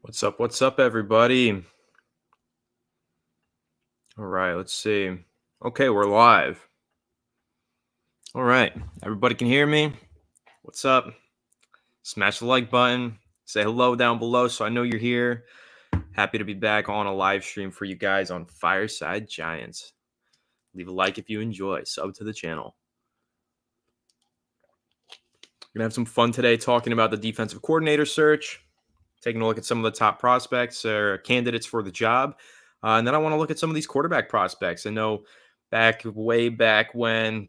What's up, everybody? All right, let's see. Okay, we're live. All right, everybody can hear me. What's up? Smash the like button. Say hello down below so I know you're here. Happy to be back on a live stream for you guys on Fireside Giants. Leave a like if you enjoy. Sub to the channel. We're going to have some fun today talking about the defensive coordinator search, taking a look at some of the top prospects or candidates for the job. And then I want to look at some of these quarterback prospects. I know way back when,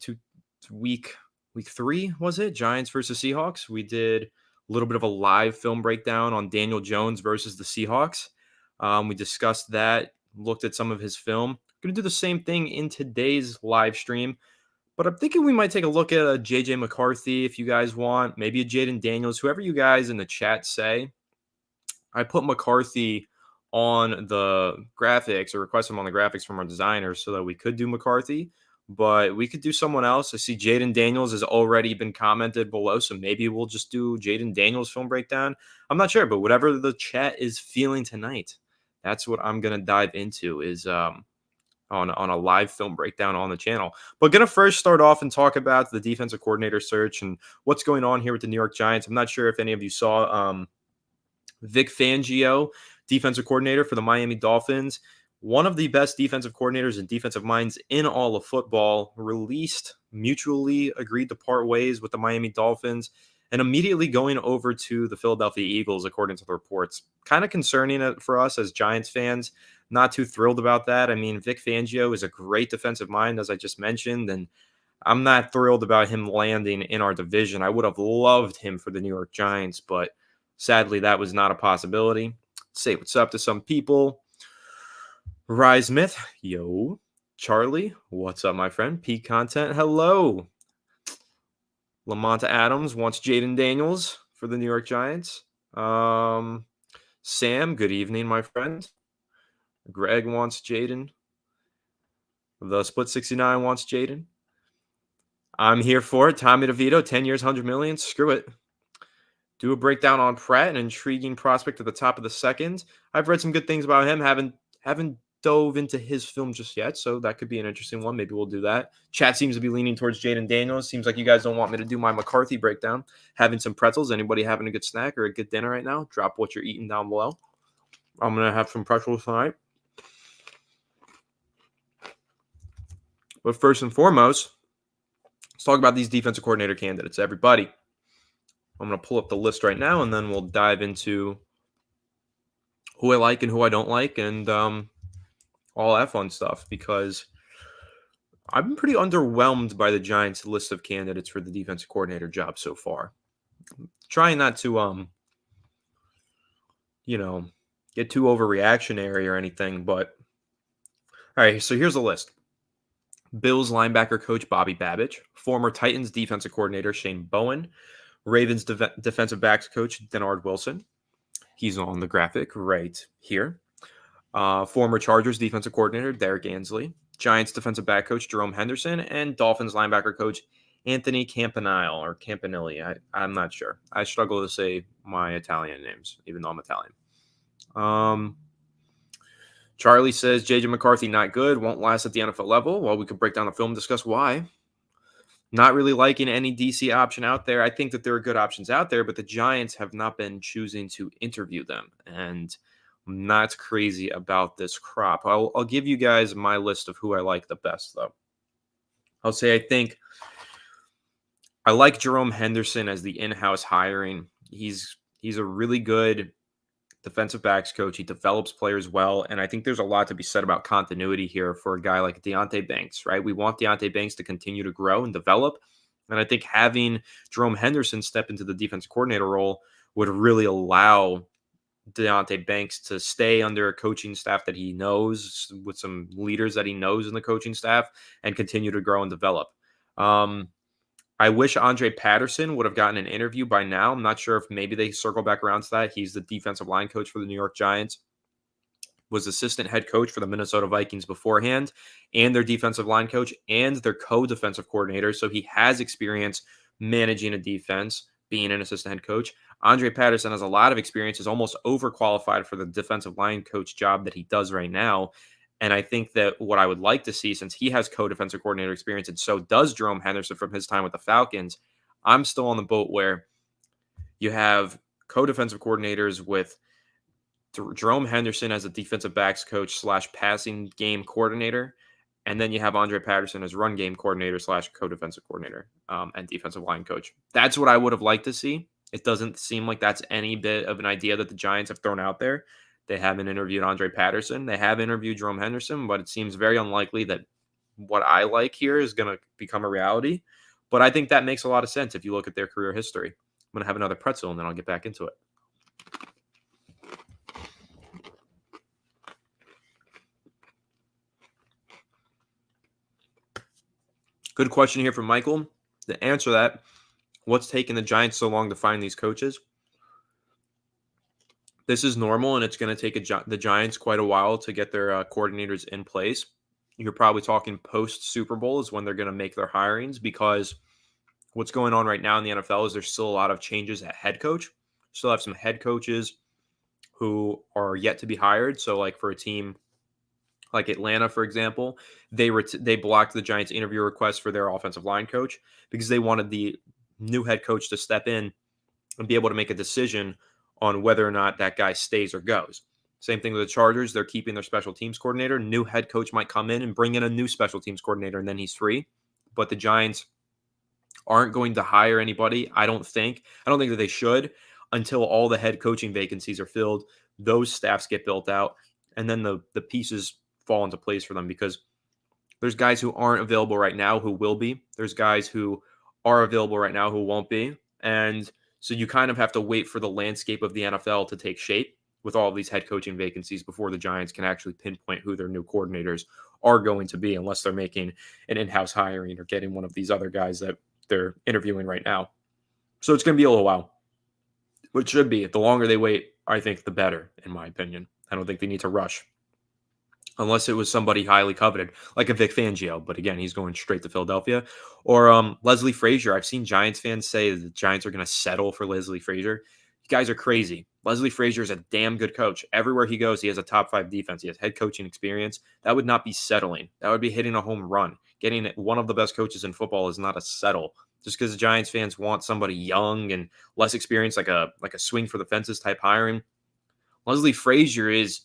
week 3, was it? Giants versus Seahawks. We did a little bit of a live film breakdown on Daniel Jones versus the Seahawks. We discussed that, looked at some of his film. Going to do the same thing in today's live stream. But I'm thinking we might take a look at a JJ McCarthy if you guys want, maybe a Jayden Daniels, whoever you guys in the chat say. I put McCarthy on the graphics or request him on the graphics from our designers so that we could do McCarthy, but we could do someone else. I see Jayden Daniels has already been commented below, so maybe we'll just do Jayden Daniels film breakdown. I'm not sure, but whatever the chat is feeling tonight, that's what I'm going to dive into is on a live film breakdown on the channel. But going to first start off and talk about the defensive coordinator search and what's going on here with the New York Giants. I'm not sure if any of you saw Vic Fangio, defensive coordinator for the Miami Dolphins, one of the best defensive coordinators and defensive minds in all of football, mutually agreed to part ways with the Miami Dolphins, and immediately going over to the Philadelphia Eagles, according to the reports. Kind of concerning for us as Giants fans. Not too thrilled about that. I mean, Vic Fangio is a great defensive mind, as I just mentioned, and I'm not thrilled about him landing in our division. I would have loved him for the New York Giants, but sadly, that was not a possibility. Say what's up to some people. Rise Myth, yo. Charlie, what's up, my friend? Peak Content, hello. Lamonta Adams wants Jayden Daniels for the New York Giants. Sam, good evening, my friend. Greg wants Jayden. The Split 69 wants Jayden. I'm here for it. Tommy DeVito, 10 years, 100 million. Screw it. Do a breakdown on Pratt, an intriguing prospect at the top of the second. I've read some good things about him. Haven't dove into his film just yet, so that could be an interesting one. Maybe we'll do that. Chat seems to be leaning towards Jayden Daniels. Seems like you guys don't want me to do my McCarthy breakdown. Having some pretzels. Anybody having a good snack or a good dinner right now? Drop what you're eating down below. I'm going to have some pretzels tonight. But first and foremost, let's talk about these defensive coordinator candidates. Everybody, I'm going to pull up the list right now, and then we'll dive into who I like and who I don't like, and all that fun stuff, because I've been pretty underwhelmed by the Giants' list of candidates for the defensive coordinator job so far. I'm trying not to, get too overreactionary or anything, but all right, so here's the list. Bills linebacker coach Bobby Babich, former Titans defensive coordinator Shane Bowen, Ravens defensive backs coach Denard Wilson. He's on the graphic right here. Former Chargers defensive coordinator Derek Ansley, Giants defensive back coach Jerome Henderson, and Dolphins linebacker coach Anthony Campanile. I'm not sure. I struggle to say my Italian names, even though I'm Italian. Charlie says JJ McCarthy not good, won't last at the NFL level. Well, we could break down the film and discuss why. Not really liking any DC option out there. I think that there are good options out there, but the Giants have not been choosing to interview them. And I'm not crazy about this crop. I'll give you guys my list of who I like the best, though. I'll say I think I like Jerome Henderson as the in-house hiring. He's a really good defensive backs coach. He develops players well, and I think there's a lot to be said about continuity here for a guy like Deonte Banks, right? We want Deonte Banks to continue to grow and develop, and I think having Jerome Henderson step into the defensive coordinator role would really allow Deonte Banks to stay under a coaching staff that he knows, with some leaders that he knows in the coaching staff, and continue to grow and develop. I wish Andre Patterson would have gotten an interview by now. I'm not sure if maybe they circle back around to that. He's the defensive line coach for the New York Giants, was assistant head coach for the Minnesota Vikings beforehand, and their defensive line coach and their co-defensive coordinator. So he has experience managing a defense, being an assistant head coach. Andre Patterson has a lot of experience, is almost overqualified for the defensive line coach job that he does right now. And I think that what I would like to see, since he has co-defensive coordinator experience, and so does Jerome Henderson from his time with the Falcons, I'm still on the boat where you have co-defensive coordinators with Jerome Henderson as a defensive backs coach slash passing game coordinator. And then you have Andre Patterson as run game coordinator slash co-defensive coordinator and defensive line coach. That's what I would have liked to see. It doesn't seem like that's any bit of an idea that the Giants have thrown out there. They haven't interviewed Andre Patterson. They have interviewed Jerome Henderson, but it seems very unlikely that what I like here is going to become a reality. But I think that makes a lot of sense if you look at their career history. I'm going to have another pretzel and then I'll get back into it. Good question here from Michael. To answer that, what's taking the Giants so long to find these coaches? This is normal, and it's going to take the Giants quite a while to get their coordinators in place. You're probably talking post Super Bowl is when they're going to make their hirings, because what's going on right now in the NFL is there's still a lot of changes at head coach. Still have some head coaches who are yet to be hired. So, like for a team like Atlanta, for example, they blocked the Giants' interview request for their offensive line coach because they wanted the new head coach to step in and be able to make a decision on whether or not that guy stays or goes. Same thing with the Chargers. They're keeping their special teams coordinator. New head coach might come in and bring in a new special teams coordinator, and then he's free. But the Giants aren't going to hire anybody, I don't think. I don't think that they should until all the head coaching vacancies are filled. Those staffs get built out, and then the pieces fall into place for them, because there's guys who aren't available right now who will be. There's guys who are available right now who won't be. And so you kind of have to wait for the landscape of the NFL to take shape with all of these head coaching vacancies before the Giants can actually pinpoint who their new coordinators are going to be, unless they're making an in-house hiring or getting one of these other guys that they're interviewing right now. So it's going to be a little while. It should be. The longer they wait, I think the better, in my opinion. I don't think they need to rush. Unless it was somebody highly coveted, like a Vic Fangio. But again, he's going straight to Philadelphia. Or Leslie Frazier. I've seen Giants fans say the Giants are going to settle for Leslie Frazier. You guys are crazy. Leslie Frazier is a damn good coach. Everywhere he goes, he has a top 5 defense. He has head coaching experience. That would not be settling. That would be hitting a home run. Getting one of the best coaches in football is not a settle. Just because the Giants fans want somebody young and less experienced, like a swing for the fences type hiring. Leslie Frazier is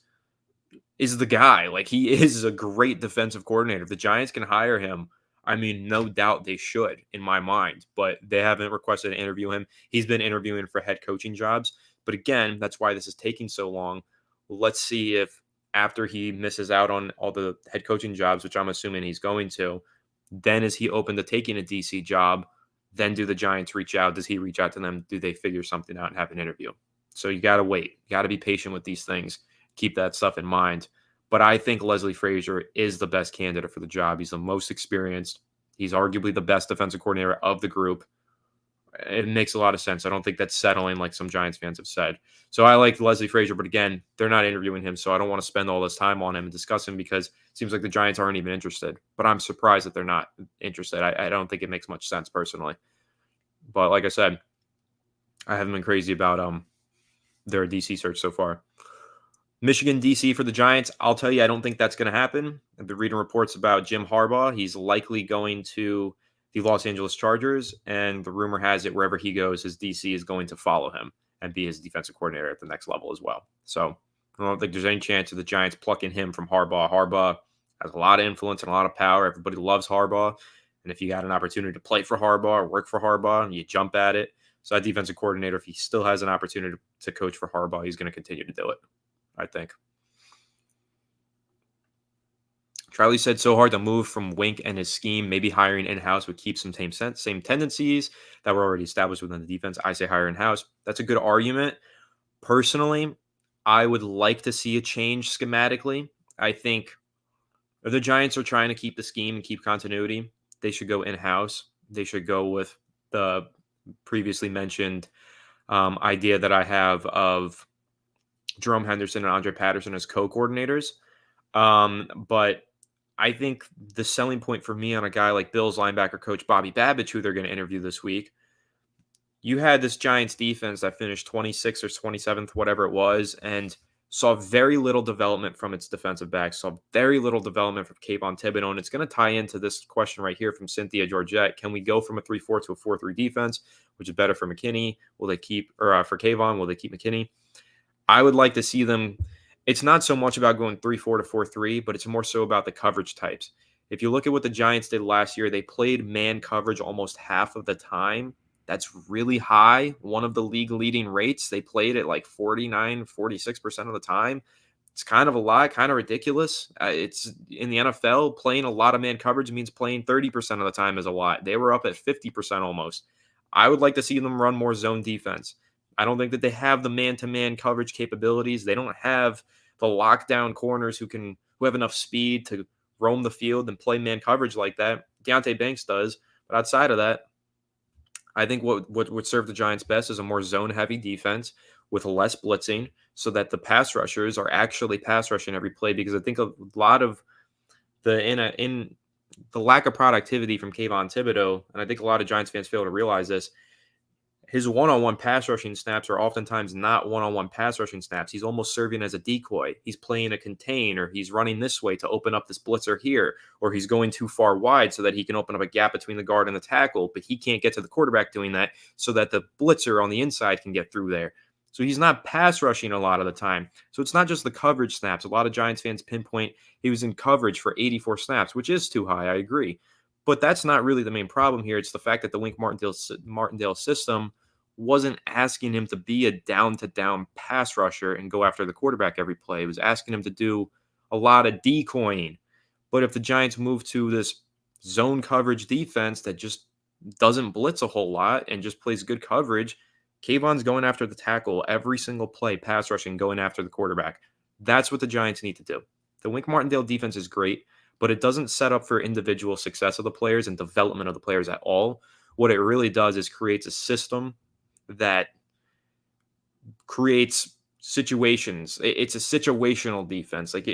the guy. Like, he is a great defensive coordinator. If the Giants can hire him, I mean, no doubt they should, in my mind, but they haven't requested to interview him. He's been interviewing for head coaching jobs. But again, that's why this is taking so long. Let's see if after he misses out on all the head coaching jobs, which I'm assuming he's going to, then is he open to taking a DC job? Then do the Giants reach out? Does he reach out to them? Do they figure something out and have an interview? So you got to wait. You got to be patient with these things. Keep that stuff in mind. But I think Leslie Frazier is the best candidate for the job. He's the most experienced. He's arguably the best defensive coordinator of the group. It makes a lot of sense. I don't think that's settling like some Giants fans have said. So I like Leslie Frazier, but again, they're not interviewing him, so I don't want to spend all this time on him and discuss him, because it seems like the Giants aren't even interested. But I'm surprised that they're not interested. I don't think it makes much sense personally. But like I said, I haven't been crazy about their DC search so far. Michigan, DC for the Giants. I'll tell you, I don't think that's going to happen. I've been reading reports about Jim Harbaugh. He's likely going to the Los Angeles Chargers, and the rumor has it wherever he goes, his DC is going to follow him and be his defensive coordinator at the next level as well. So I don't think there's any chance of the Giants plucking him from Harbaugh. Harbaugh has a lot of influence and a lot of power. Everybody loves Harbaugh. And if you got an opportunity to play for Harbaugh or work for Harbaugh, you jump at it. So that defensive coordinator, if he still has an opportunity to coach for Harbaugh, he's going to continue to do it, I think. Charlie said, so hard to move from Wink and his scheme. Maybe hiring in-house would keep some same tendencies that were already established within the defense. I say hire in-house. That's a good argument. Personally, I would like to see a change schematically. I think if the Giants are trying to keep the scheme and keep continuity, they should go in-house. They should go with the previously mentioned idea that I have of Jerome Henderson and Andre Patterson as co-coordinators. But I think the selling point for me on a guy like Bills linebacker coach Bobby Babich, who they're going to interview this week, You had this Giants defense that finished 26th or 27th, whatever it was, and saw very little development from its defensive backs, saw very little development from Kayvon Thibodeau, and it's going to tie into this question right here from Cynthia Georgette. Can we go from a 3-4 to a 4-3 defense, which is better for McKinney? Will they keep, or for Kayvon, will they keep McKinney? I would like to see them. It's not so much about going 3-4 to 4-3, but it's more so about the coverage types. If you look at what the Giants did last year, they played man coverage almost half of the time. That's really high. One of the league leading rates. They played it like 49, 46% of the time. It's kind of a lot, kind of ridiculous. It's in the NFL, playing a lot of man coverage means playing 30% of the time is a lot. They were up at 50% almost. I would like to see them run more zone defense. I don't think that they have the man-to-man coverage capabilities. They don't have the lockdown corners who have enough speed to roam the field and play man coverage like that. Deontay Banks does, but outside of that, I think what would serve the Giants best is a more zone-heavy defense with less blitzing, so that the pass rushers are actually pass rushing every play. Because I think a lot of in the lack of productivity from Kayvon Thibodeau, and I think a lot of Giants fans fail to realize this, his one-on-one pass rushing snaps are oftentimes not one-on-one pass rushing snaps. He's almost serving as a decoy. He's playing a contain, or he's running this way to open up this blitzer here, or he's going too far wide so that he can open up a gap between the guard and the tackle, but he can't get to the quarterback doing that so that the blitzer on the inside can get through there. So he's not pass rushing a lot of the time. So it's not just the coverage snaps. A lot of Giants fans pinpoint he was in coverage for 84 snaps, which is too high, I agree. But that's not really the main problem here. It's the fact that the Wink Martindale system wasn't asking him to be a down-to-down pass rusher and go after the quarterback every play. It was asking him to do a lot of decoying. But if the Giants move to this zone coverage defense that just doesn't blitz a whole lot and just plays good coverage, Kayvon's going after the tackle every single play, pass rushing, going after the quarterback. That's what the Giants need to do. The Wink Martindale defense is great, but it doesn't set up for individual success of the players and development of the players at all. What it really does is creates a system that creates situations. It's a situational defense. Like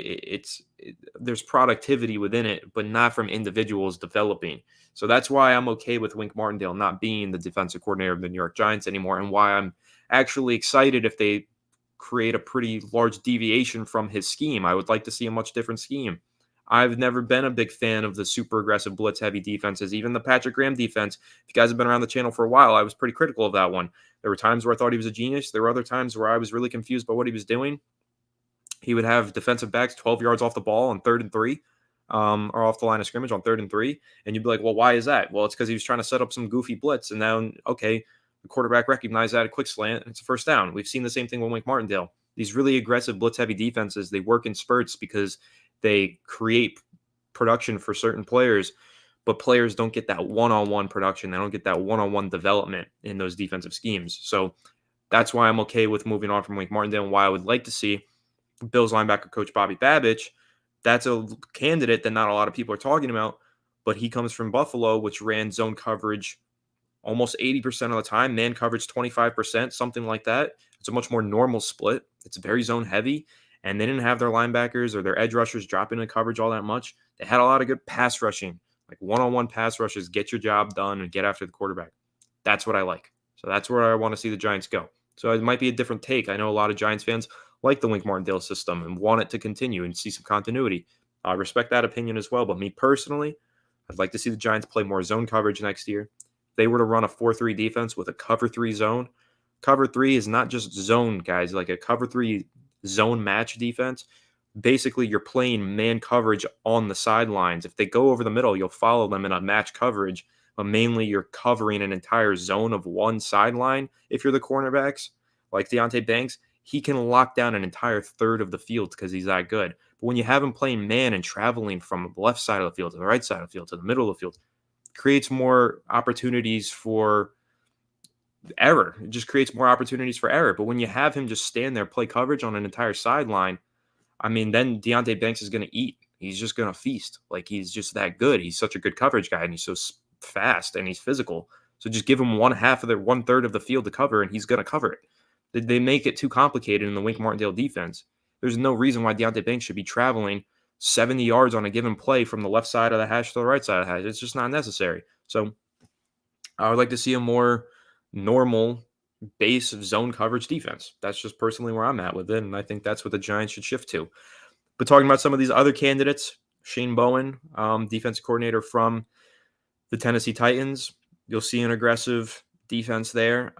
there's productivity within it, but not from individuals developing. So that's why I'm okay with Wink Martindale not being the defensive coordinator of the New York Giants anymore, and why I'm actually excited if they create a pretty large deviation from his scheme. I would like to see a much different scheme. I've never been a big fan of the super aggressive blitz heavy defenses, even the Patrick Graham defense. If you guys have been around the channel for a while, I was pretty critical of that one. There were times where I thought he was a genius. There were other times where I was really confused by what he was doing. He would have defensive backs 12 yards off the ball on 3rd and 3, or off the line of scrimmage on 3rd and 3. And you'd be like, well, why is that? Well, it's because he was trying to set up some goofy blitz. And then, okay, the quarterback recognized that, a quick slant, and it's a first down. We've seen the same thing with Wink Martindale. These really aggressive blitz heavy defenses, they work in spurts because they create production for certain players, but players don't get that one-on-one production. They don't get that one-on-one development in those defensive schemes. So that's why I'm okay with moving on from Wink Martindale, and why I would like to see Bills linebacker coach Bobby Babich. That's a candidate that not a lot of people are talking about, but he comes from Buffalo, which ran zone coverage almost 80% of the time, man coverage 25%, something like that. It's a much more normal split. It's very zone heavy, and they didn't have their linebackers or their edge rushers dropping in coverage all that much. They had a lot of good pass rushing, like one-on-one pass rushes, get your job done and get after the quarterback. That's what I like. So that's where I want to see the Giants go. So it might be a different take. I know a lot of Giants fans like the Wink Martindale system and want it to continue and see some continuity. I respect that opinion as well. But me personally, I'd like to see the Giants play more zone coverage next year. If they were to run a 4-3 defense with a cover 3 zone, cover 3 is not just zone, guys. Like a cover 3 zone match defense, basically you're playing man coverage on the sidelines. If they go over the middle, you'll follow them in a match coverage, but mainly you're covering an entire zone of one sideline. If you're the cornerbacks, like Deontay Banks, he can lock down an entire third of the field because he's that good. But when you have him playing man and traveling from the left side of the field to the right side of the field to the middle of the field, it creates more opportunities for error. It just creates more opportunities for error. But when you have him just stand there, play coverage on an entire sideline, I mean, then Deontay Banks is going to eat. He's just going to feast. Like, he's just that good. He's such a good coverage guy, and he's so fast, and he's physical. So just give him 1/3 of the field to cover, and he's going to cover it. They make it too complicated in the Wink Martindale defense. There's no reason why Deontay Banks should be traveling 70 yards on a given play from the left side of the hash to the right side of the hash. It's just not necessary. So I would like to see a more normal base of zone coverage defense. That's just personally where I'm at with it, and I think that's what the Giants should shift to. But talking about some of these other candidates, Shane Bowen, defensive coordinator from the Tennessee Titans, you'll see an aggressive defense there.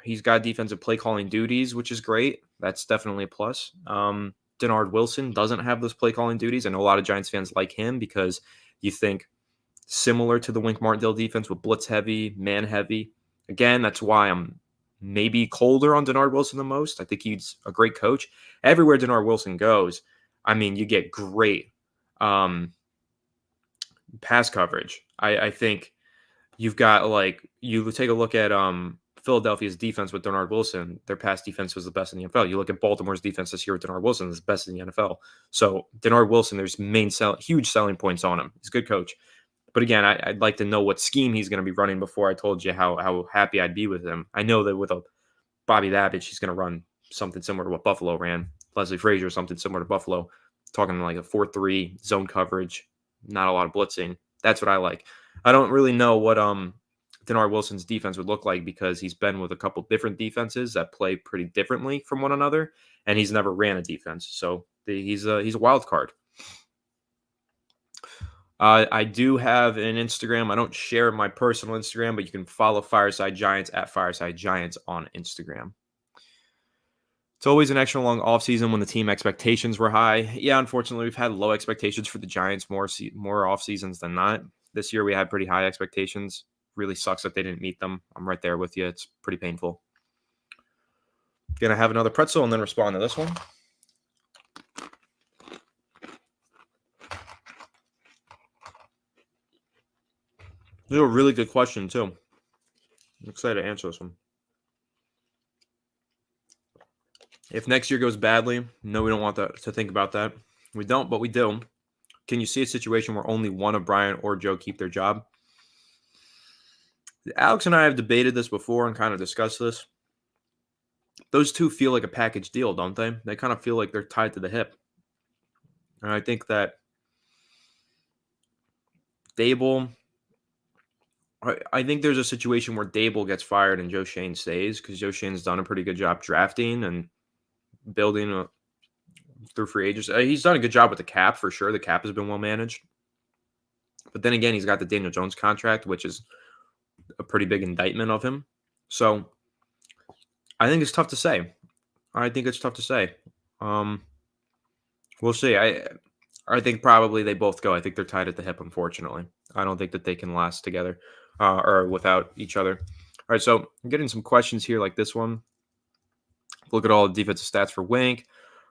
He's got defensive play calling duties, which is great. That's definitely a plus. Denard Wilson doesn't have those play calling duties. I know a lot of Giants fans like him because you think similar to the Wink Martindale defense with blitz heavy, man heavy. Again, that's why I'm maybe colder on Denard Wilson the most. I think he's a great coach. Everywhere Denard Wilson goes, I mean, you get great pass coverage. I think you've got, like, you take a look at Philadelphia's defense with Denard Wilson. Their pass defense was the best in the NFL. You look at Baltimore's defense this year with Denard Wilson, it's the best in the NFL. So Denard Wilson, there's huge selling points on him. He's a good coach. But again, I'd like to know what scheme he's going to be running before I told you how happy I'd be with him. I know that with a Bobby Babbitt, he's going to run something similar to what Buffalo ran. Leslie Frazier, something similar to Buffalo. Talking like a 4-3 zone coverage, not a lot of blitzing. That's what I like. I don't really know what Denard Wilson's defense would look like because he's been with a couple different defenses that play pretty differently from one another, and he's never ran a defense. So he's a wild card. I do have an Instagram. I don't share my personal Instagram, but you can follow Fireside Giants at Fireside Giants on Instagram. It's always an extra long offseason when the team expectations were high. Yeah, unfortunately, we've had low expectations for the Giants more off seasons than not. This year, we had pretty high expectations. Really sucks that they didn't meet them. I'm right there with you. It's pretty painful. Gonna have another pretzel and then respond to this one. This is a really good question, too. I'm excited to answer this one. If next year goes badly, no, we don't want to think about that. We don't, but we do. Can you see a situation where only one of Brian or Joe keep their job? Alex and I have debated this before and kind of discussed this. Those two feel like a package deal, don't they? They kind of feel like they're tied to the hip. And I think that Dable, I think there's a situation where Dable gets fired and Joe Shane stays because Joe Shane's done a pretty good job drafting and building through free agents. He's done a good job with the cap for sure. The cap has been well managed. But then again, he's got the Daniel Jones contract, which is a pretty big indictment of him. So I think it's tough to say. We'll see. I think probably they both go. I think they're tied at the hip, unfortunately. I don't think that they can last together or without each other. All right, so I'm getting some questions here like this one. Look at all the defensive stats for Wink.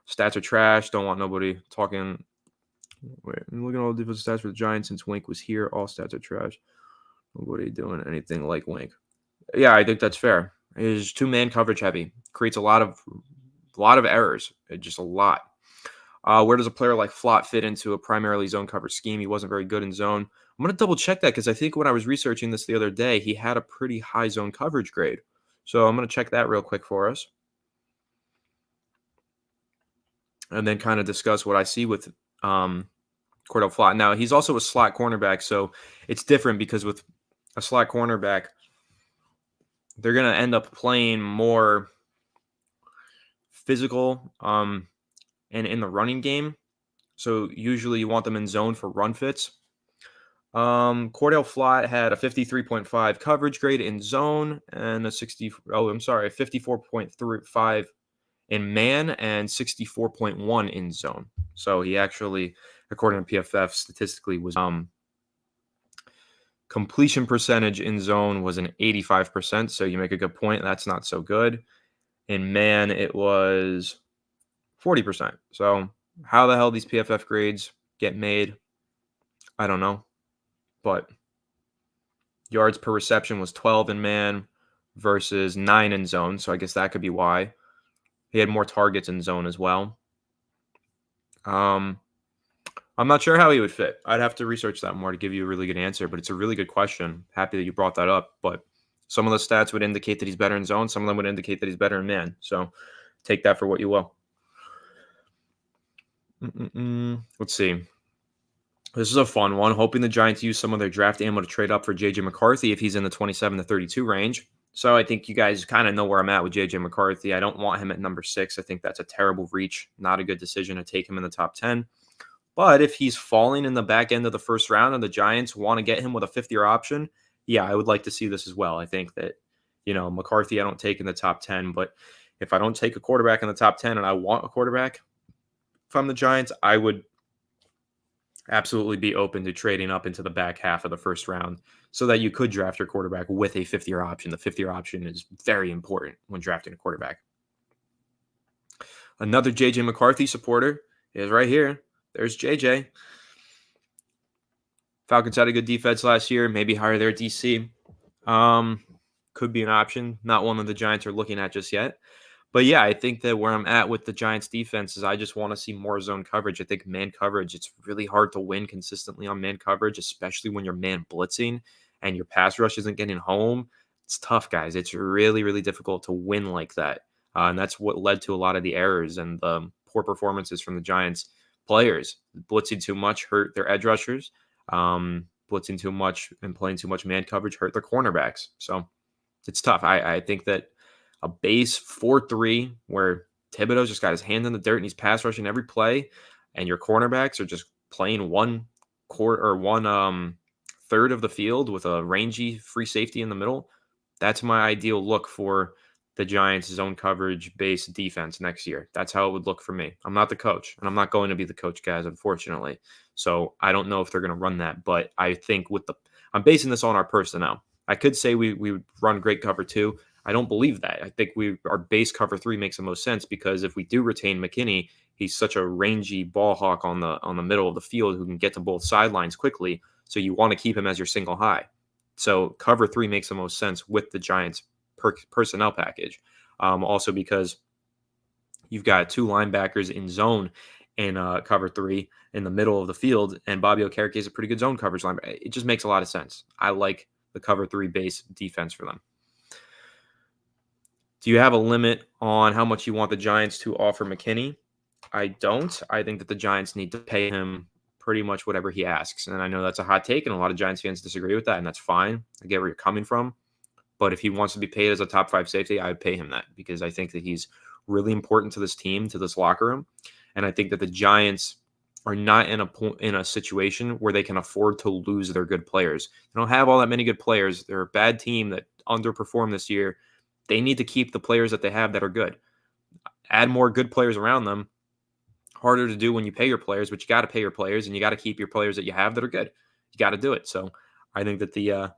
Stats are trash. Don't want nobody talking. Wait, look at all the defensive stats for the Giants since Wink was here. All stats are trash. Nobody doing anything like Wink. Yeah, I think that's fair. He's two-man coverage heavy. Creates a lot of errors. Just a lot. Where does a player like Flott fit into a primarily zone coverage scheme? He wasn't very good in zone. I'm going to double check that because I think when I was researching this the other day, he had a pretty high zone coverage grade. So I'm going to check that real quick for us. And then kind of discuss what I see with Cordell Flott. Now, he's also a slot cornerback, so it's different because with a slot cornerback, they're going to end up playing more physical and in the running game. So usually you want them in zone for run fits. Cordell Flott had a 53.5 coverage grade in zone and a 54.35 in man and 64.1 in zone. So he actually, according to PFF, statistically was completion percentage in zone was an 85%. So you make a good point. That's not so good. In man, it was 40%. So how the hell these PFF grades get made, I don't know. But yards per reception was 12 in man versus 9 in zone. So I guess that could be why. He had more targets in zone as well. I'm not sure how he would fit. I'd have to research that more to give you a really good answer, but it's a really good question. Happy that you brought that up. But some of the stats would indicate that he's better in zone. Some of them would indicate that he's better in man. So take that for what you will. Let's see. This is a fun one. Hoping the Giants use some of their draft ammo to trade up for J.J. McCarthy if he's in the 27 to 32 range. So I think you guys kind of know where I'm at with JJ McCarthy. I don't want him at number 6. I think that's a terrible reach. Not a good decision to take him in the top 10. But if he's falling in the back end of the first round and the Giants want to get him with a fifth-year option, yeah, I would like to see this as well. I think that, McCarthy I don't take in the top 10, but if I don't take a quarterback in the top 10 and I want a quarterback from the Giants, I would absolutely be open to trading up into the back half of the first round so that you could draft your quarterback with a fifth-year option. The fifth-year option is very important when drafting a quarterback. Another JJ McCarthy supporter is right here. There's JJ. Falcons had a good defense last year. Maybe hire their DC. Could be an option. Not one that the Giants are looking at just yet. But yeah, I think that where I'm at with the Giants defense is I just want to see more zone coverage. I think man coverage, it's really hard to win consistently on man coverage, especially when you're man blitzing and your pass rush isn't getting home. It's tough, guys. It's really, really difficult to win like that. And that's what led to a lot of the errors and the poor performances from the Giants players. Blitzing too much hurt their edge rushers. Blitzing too much and playing too much man coverage hurt their cornerbacks. So it's tough. I think that a base 4-3 where Thibodeau's just got his hand in the dirt and he's pass rushing every play, and your cornerbacks are just playing one quarter or one third of the field with a rangy free safety in the middle. That's my ideal look for the Giants' zone coverage based defense next year. That's how it would look for me. I'm not the coach, and I'm not going to be the coach, guys, unfortunately. So I don't know if they're going to run that, but I think I'm basing this on our personnel. I could say we would run great cover 2. I don't believe that. I think our base cover 3 makes the most sense because if we do retain McKinney, he's such a rangy ball hawk on the middle of the field who can get to both sidelines quickly. So you want to keep him as your single high. So cover 3 makes the most sense with the Giants personnel package. Also because you've got 2 linebackers in zone in cover 3 in the middle of the field, and Bobby Okereke is a pretty good zone coverage linebacker. It just makes a lot of sense. I like the cover 3 base defense for them. Do you have a limit on how much you want the Giants to offer McKinney? I don't. I think that the Giants need to pay him pretty much whatever he asks. And I know that's a hot take, and a lot of Giants fans disagree with that, and that's fine. I get where you're coming from. But if he wants to be paid as a top 5 safety, I would pay him that because I think that he's really important to this team, to this locker room. And I think that the Giants are not in a situation where they can afford to lose their good players. They don't have all that many good players. They're a bad team that underperformed this year. They need to keep the players that they have that are good. Add more good players around them. Harder to do when you pay your players, but you got to pay your players, and you got to keep your players that you have that are good. You got to do it. So I think that the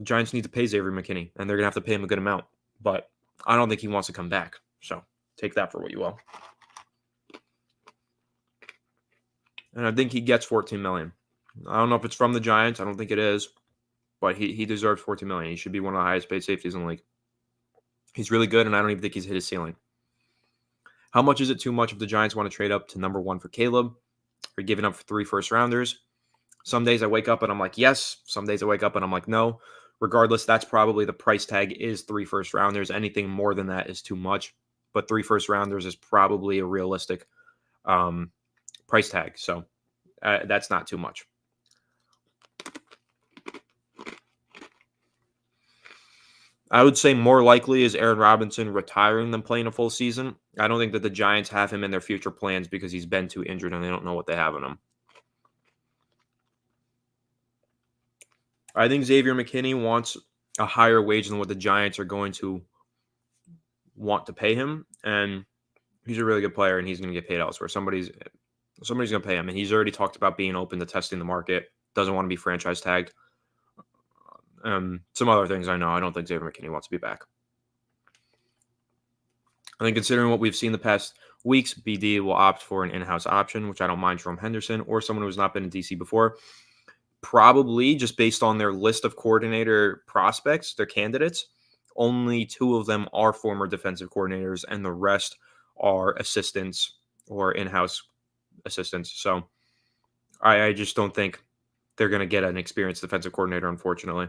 Giants need to pay Xavier McKinney, and they're going to have to pay him a good amount. But I don't think he wants to come back. So take that for what you will. And I think he gets $14 million. I don't know if it's from the Giants. I don't think it is. But he deserves $14 million. He should be one of the highest paid safeties in the league. He's really good, and I don't even think he's hit his ceiling. How much is it too much if the Giants want to trade up to number 1 for Caleb or giving up for 3 first-rounders? Some days I wake up and I'm like, yes. Some days I wake up and I'm like, no. Regardless, that's probably the price tag is 3 first-rounders. Anything more than that is too much. But 3 first-rounders is probably a realistic price tag. So that's not too much. I would say more likely is Aaron Robinson retiring than playing a full season. I don't think that the Giants have him in their future plans because he's been too injured and they don't know what they have in him. I think Xavier McKinney wants a higher wage than what the Giants are going to want to pay him. And he's a really good player and he's going to get paid elsewhere. Somebody's going to pay him. And he's already talked about being open to testing the market. Doesn't want to be franchise tagged. Some other things I know. I don't think Xavier McKinney wants to be back. I think considering what we've seen the past weeks, BD will opt for an in-house option, which I don't mind from Henderson or someone who has not been in DC before. Probably just based on their list of coordinator prospects, their candidates, only 2 of them are former defensive coordinators and the rest are assistants or in-house assistants. So I just don't think they're going to get an experienced defensive coordinator, unfortunately.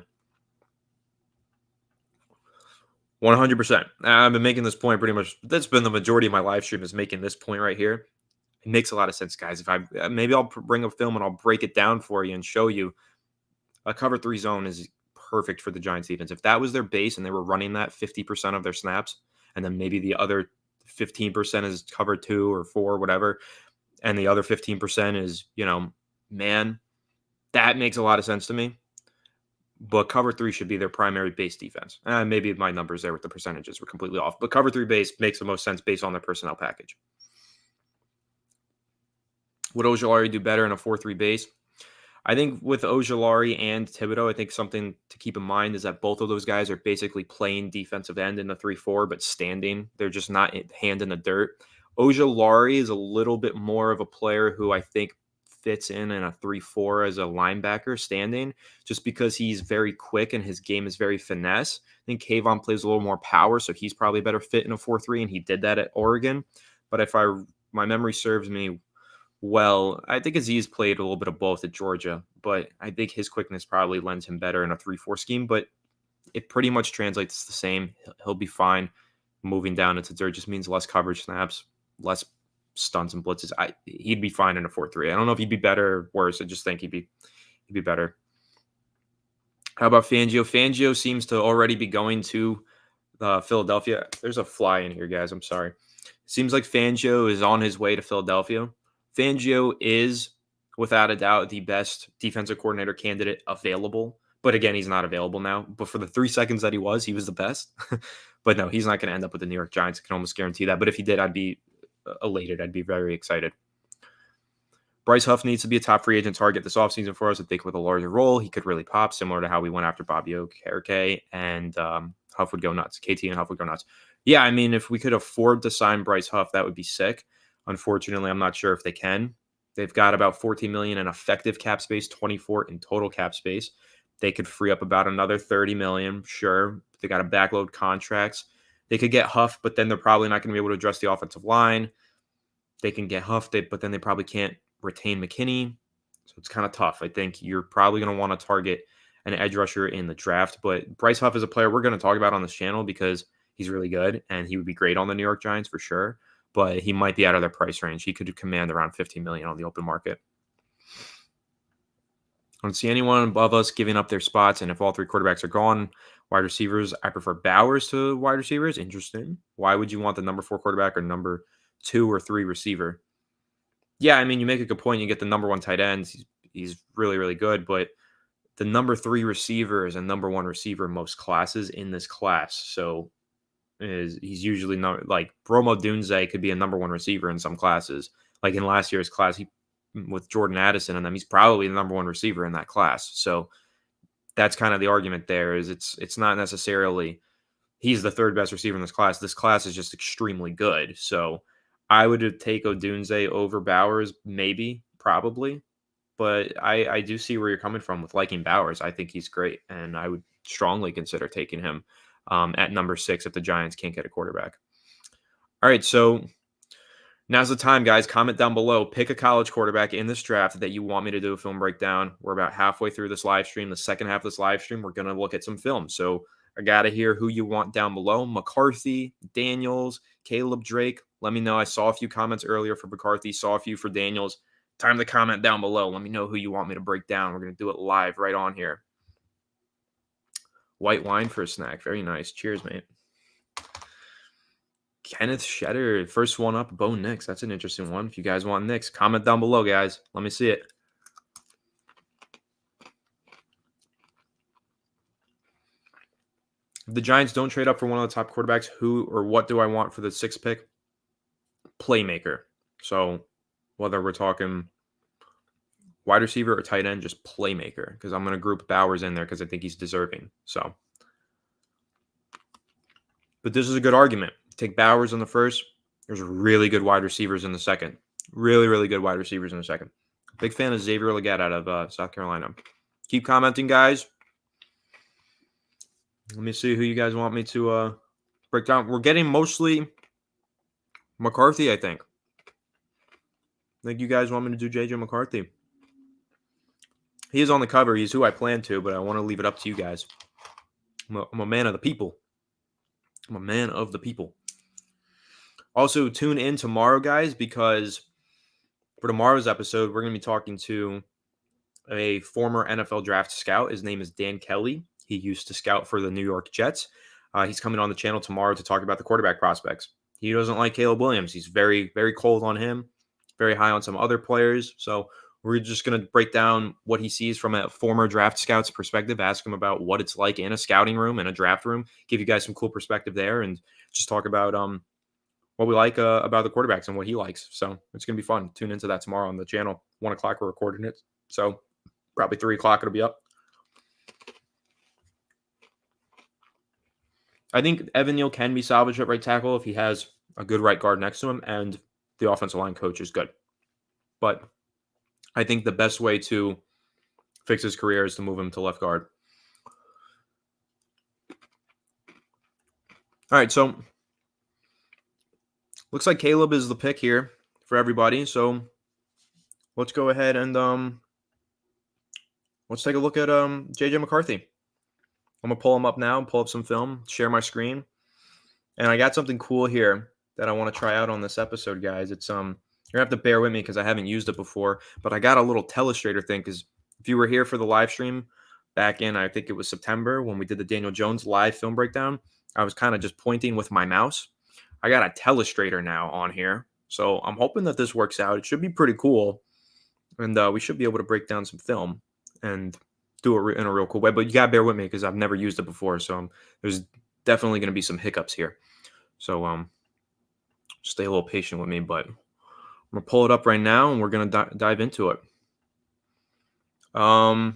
100%. I've been making this point pretty much. That's been the majority of my live stream is making this point right here. It makes a lot of sense, guys. Maybe I'll bring a film and I'll break it down for you and show you a cover 3 zone is perfect for the Giants defense. If that was their base and they were running that 50% of their snaps, and then maybe the other 15% is cover 2 or 4, whatever, and the other 15% is, man, that makes a lot of sense to me. But cover 3 should be their primary base defense. Maybe my numbers there with the percentages were completely off, but cover 3 base makes the most sense based on their personnel package. Would Ojulari do better in a 4-3 base? I think with Ojulari and Thibodeau, I think something to keep in mind is that both of those guys are basically playing defensive end in the 3-4, but standing. They're just not hand in the dirt. Ojulari is a little bit more of a player who I think fits in a 3-4 as a linebacker standing, just because he's very quick and his game is very finesse. I think Kayvon plays a little more power, so he's probably better fit in a 4-3, and he did that at Oregon. But if my memory serves me well, I think Aziz played a little bit of both at Georgia, but I think his quickness probably lends him better in a 3-4 scheme, but it pretty much translates the same. He'll be fine. Moving down into dirt just means less coverage snaps, less stunts and blitzes. He'd be fine in a 4-3. I don't know if he'd be better or worse. I just think he'd be better. How about Fangio? Fangio seems to already be going to Philadelphia. There's a fly in here, guys. I'm sorry. Seems like Fangio is on his way to Philadelphia. Fangio is, without a doubt, the best defensive coordinator candidate available. But again, he's not available now. But for the 3 seconds that he was the best. But no, he's not going to end up with the New York Giants. I can almost guarantee that. But if he did, I'd be elated. I'd be very excited. Bryce Huff needs to be a top free agent target this offseason for us. I think with a larger role, he could really pop, similar to how we went after Bobby Okereke, and Huff would go nuts. KT and Huff would go nuts. Yeah, I mean, if we could afford to sign Bryce Huff, that would be sick. Unfortunately, I'm not sure if they can. They've got about $14 million in effective cap space, 24 in total cap space. They could free up about another $30 million. Sure, they got to backload contracts. They could get Huff, but then they're probably not going to be able to address the offensive line. They can get Huff, but then they probably can't retain McKinney. So it's kind of tough. I think you're probably going to want to target an edge rusher in the draft. But Bryce Huff is a player we're going to talk about on this channel because he's really good, and he would be great on the New York Giants for sure. But he might be out of their price range. He could command around $15 million on the open market. I don't see anyone above us giving up their spots. And if all 3 quarterbacks are gone, wide receivers, I prefer Bowers to wide receivers. Interesting. Why would you want the number 4 quarterback or number 2 or 3 receiver? Yeah, I mean, you make a good point. You get the number 1 tight end. He's really, really good. But the number 3 receiver is a number 1 receiver in most classes in this class. So he's usually not like Rome Odunze could be a number 1 receiver in some classes. Like in last year's class, with Jordan Addison and them, he's probably the number 1 receiver in that class. So that's kind of the argument there. Is it's not necessarily he's the 3rd best receiver in this class. This class is just extremely good. So I would take Odunze over Bowers, maybe, probably. But I do see where you're coming from with liking Bowers. I think he's great, and I would strongly consider taking him at number 6 if the Giants can't get a quarterback. All right, so now's the time, guys. Comment down below. Pick a college quarterback in this draft that you want me to do a film breakdown. We're about halfway through this live stream. The second half of this live stream, we're going to look at some film. So I got to hear who you want down below. McCarthy, Daniels, Caleb Drake. Let me know. I saw a few comments earlier for McCarthy, saw a few for Daniels. Time to comment down below. Let me know who you want me to break down. We're going to do it live right on here. White wine for a snack. Very nice. Cheers, mate. Kenneth Shedder, first one up, Bo Nix. That's an interesting one. If you guys want Nix, comment down below, guys. Let me see it. If the Giants don't trade up for one of the top quarterbacks, who or what do I want for the 6th pick? Playmaker. So whether we're talking wide receiver or tight end, just playmaker, because I'm going to group Bowers in there because I think he's deserving. So, but this is a good argument. Take Bowers in the 1st. There's really good wide receivers in the 2nd. Really, really good wide receivers in the 2nd. Big fan of Xavier Legette out of South Carolina. Keep commenting, guys. Let me see who you guys want me to break down. We're getting mostly McCarthy, I think. I think you guys want me to do JJ McCarthy. He is on the cover. He's who I plan to, but I want to leave it up to you guys. I'm a man of the people. I'm a man of the people. Also, tune in tomorrow, guys, because for tomorrow's episode, we're going to be talking to a former NFL draft scout. His name is Dan Kelly. He used to scout for the New York Jets. He's coming on the channel tomorrow to talk about the quarterback prospects. He doesn't like Caleb Williams. He's very, very cold on him, very high on some other players. So we're just going to break down what he sees from a former draft scout's perspective, ask him about what it's like in a scouting room and a draft room, give you guys some cool perspective there, and just talk about what we like about the quarterbacks and what he likes. So it's going to be fun. Tune into that tomorrow on the channel. 1 o'clock, we're recording it. So probably 3 o'clock, it'll be up. I think Evan Neal can be salvaged at right tackle if he has a good right guard next to him and the offensive line coach is good. But I think the best way to fix his career is to move him to left guard. All right, so looks like Caleb is the pick here for everybody. So let's go ahead and let's take a look at JJ McCarthy. I'm gonna pull him up now, pull up some film, share my screen, and I got something cool here that I want to try out on this episode, guys. It's you're gonna have to bear with me because I haven't used it before, but I got a little telestrator thing because if you were here for the live stream back in, I think it was September when we did the Daniel Jones live film breakdown, I was kind of just pointing with my mouse. I got a telestrator now on here, so I'm hoping that this works out. It should be pretty cool, and we should be able to break down some film and do it in a real cool way. But you gotta bear with me because I've never used it before, so there's definitely gonna be some hiccups here. So stay a little patient with me, but I'm gonna pull it up right now and we're gonna dive into it. How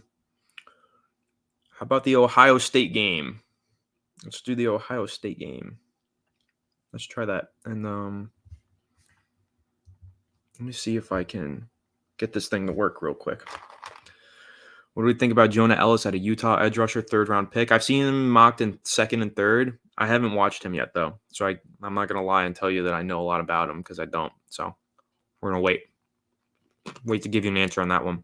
about the Ohio State game? Let's do the Ohio State game. Let's try that. And let me see if I can get this thing to work real quick. What do we think about Jonah Ellis at a Utah edge rusher, 3rd-round pick? I've seen him mocked in 2nd and 3rd. I haven't watched him yet, though. So I'm not going to lie and tell you that I know a lot about him because I don't. So we're going to wait. Wait to give you an answer on that one.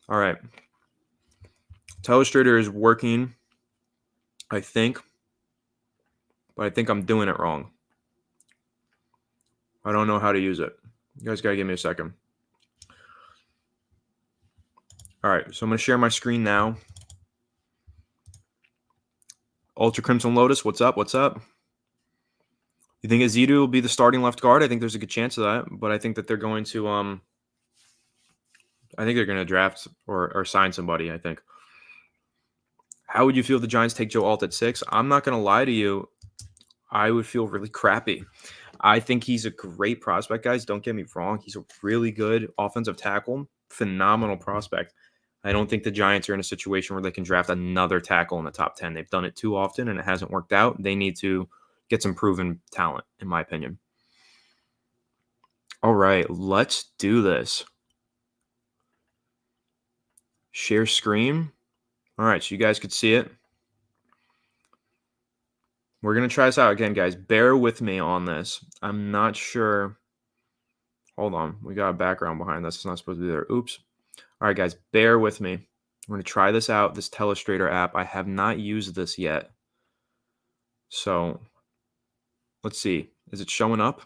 All right. Telestrator is working, I think. But I think I'm doing it wrong. I don't know how to use it. You guys got to give me a second. All right, so I'm going to share my screen now. Ultra Crimson Lotus, what's up? What's up? You think Azidu will be the starting left guard? I think there's a good chance of that, but I think that they're going to I think they're going to draft or sign somebody, I think. How would you feel if the Giants take Joe Alt at 6? I'm not going to lie to you. I would feel really crappy. I think he's a great prospect, guys. Don't get me wrong. He's a really good offensive tackle. Phenomenal prospect. I don't think the Giants are in a situation where they can draft another tackle in the top 10. They've done it too often, and it hasn't worked out. They need to get some proven talent, in my opinion. All right, let's do this. Share screen. All right, so you guys could see it. We're going to try this out again, guys. Bear with me on this. I'm not sure. Hold on. We got a background behind this. It's not supposed to be there. Oops. All right, guys, bear with me. We're going to try this out, this Telestrator app. I have not used this yet. So let's see. Is it showing up?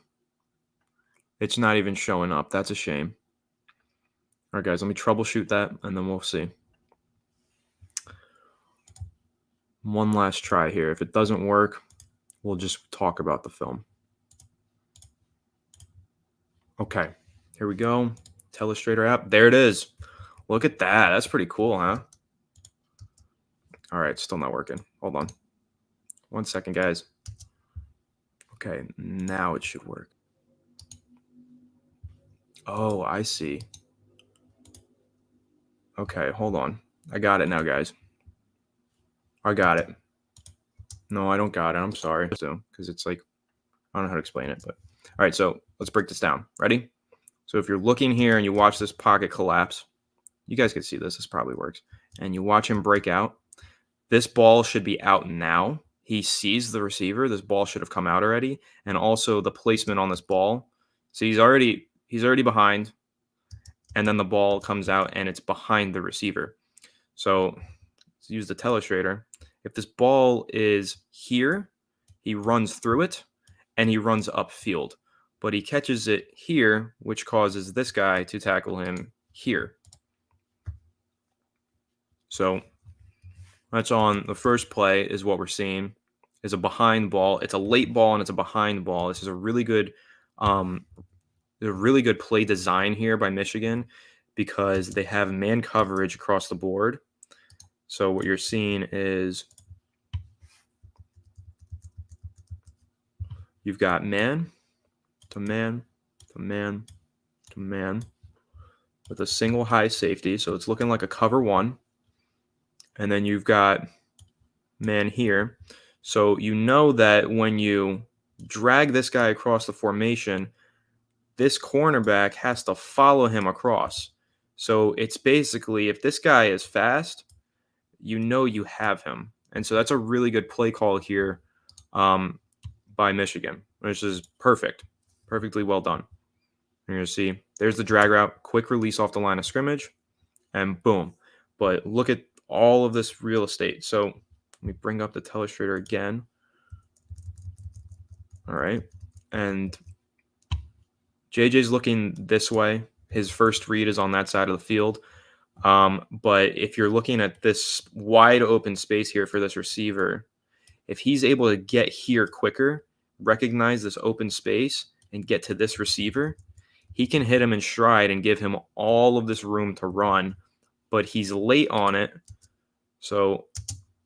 It's not even showing up. That's a shame. All right, guys, let me troubleshoot that, and then we'll see. One last try here. If it doesn't work, we'll just talk about the film. Okay, here we go. Telestrator app. There it is. Look at that. That's pretty cool, huh? All right, still not working. Hold on. 1 second, guys. Okay, now it should work. Oh, I see. Okay, hold on. I got it now, guys. I got it. No, I don't got it. I'm sorry. So, because it's like, I don't know how to explain it, but all right, so let's break this down. Ready? So if you're looking here and you watch this pocket collapse, you guys can see this. This probably works. And you watch him break out. This ball should be out now. He sees the receiver. This ball should have come out already. And also the placement on this ball. So he's already behind. And then the ball comes out and it's behind the receiver. So let's use the telestrator. If this ball is here, he runs through it and he runs upfield. But he catches it here, which causes this guy to tackle him here. So that's on the first play is what we're seeing is a behind ball. It's a late ball and it's a behind ball. This is um, a really good play design here by Michigan because they have man coverage across the board. So what you're seeing is you've got man to man to man to man with a single high safety. So it's looking like a cover one. And then you've got man here. So you know that when you drag this guy across the formation, this cornerback has to follow him across. So it's basically if this guy is fast, you know you have him. And so that's a really good play call here by Michigan, which is perfect. Perfectly well done. You're going to see there's the drag route, quick release off the line of scrimmage, and boom. But look at all of this real estate. So let me bring up the telestrator again. All right. And JJ's looking this way. His first read is on that side of the field. But if you're looking at this wide open space here for this receiver, if he's able to get here quicker, recognize this open space, and get to this receiver, he can hit him in stride and give him all of this room to run, but he's late on it. So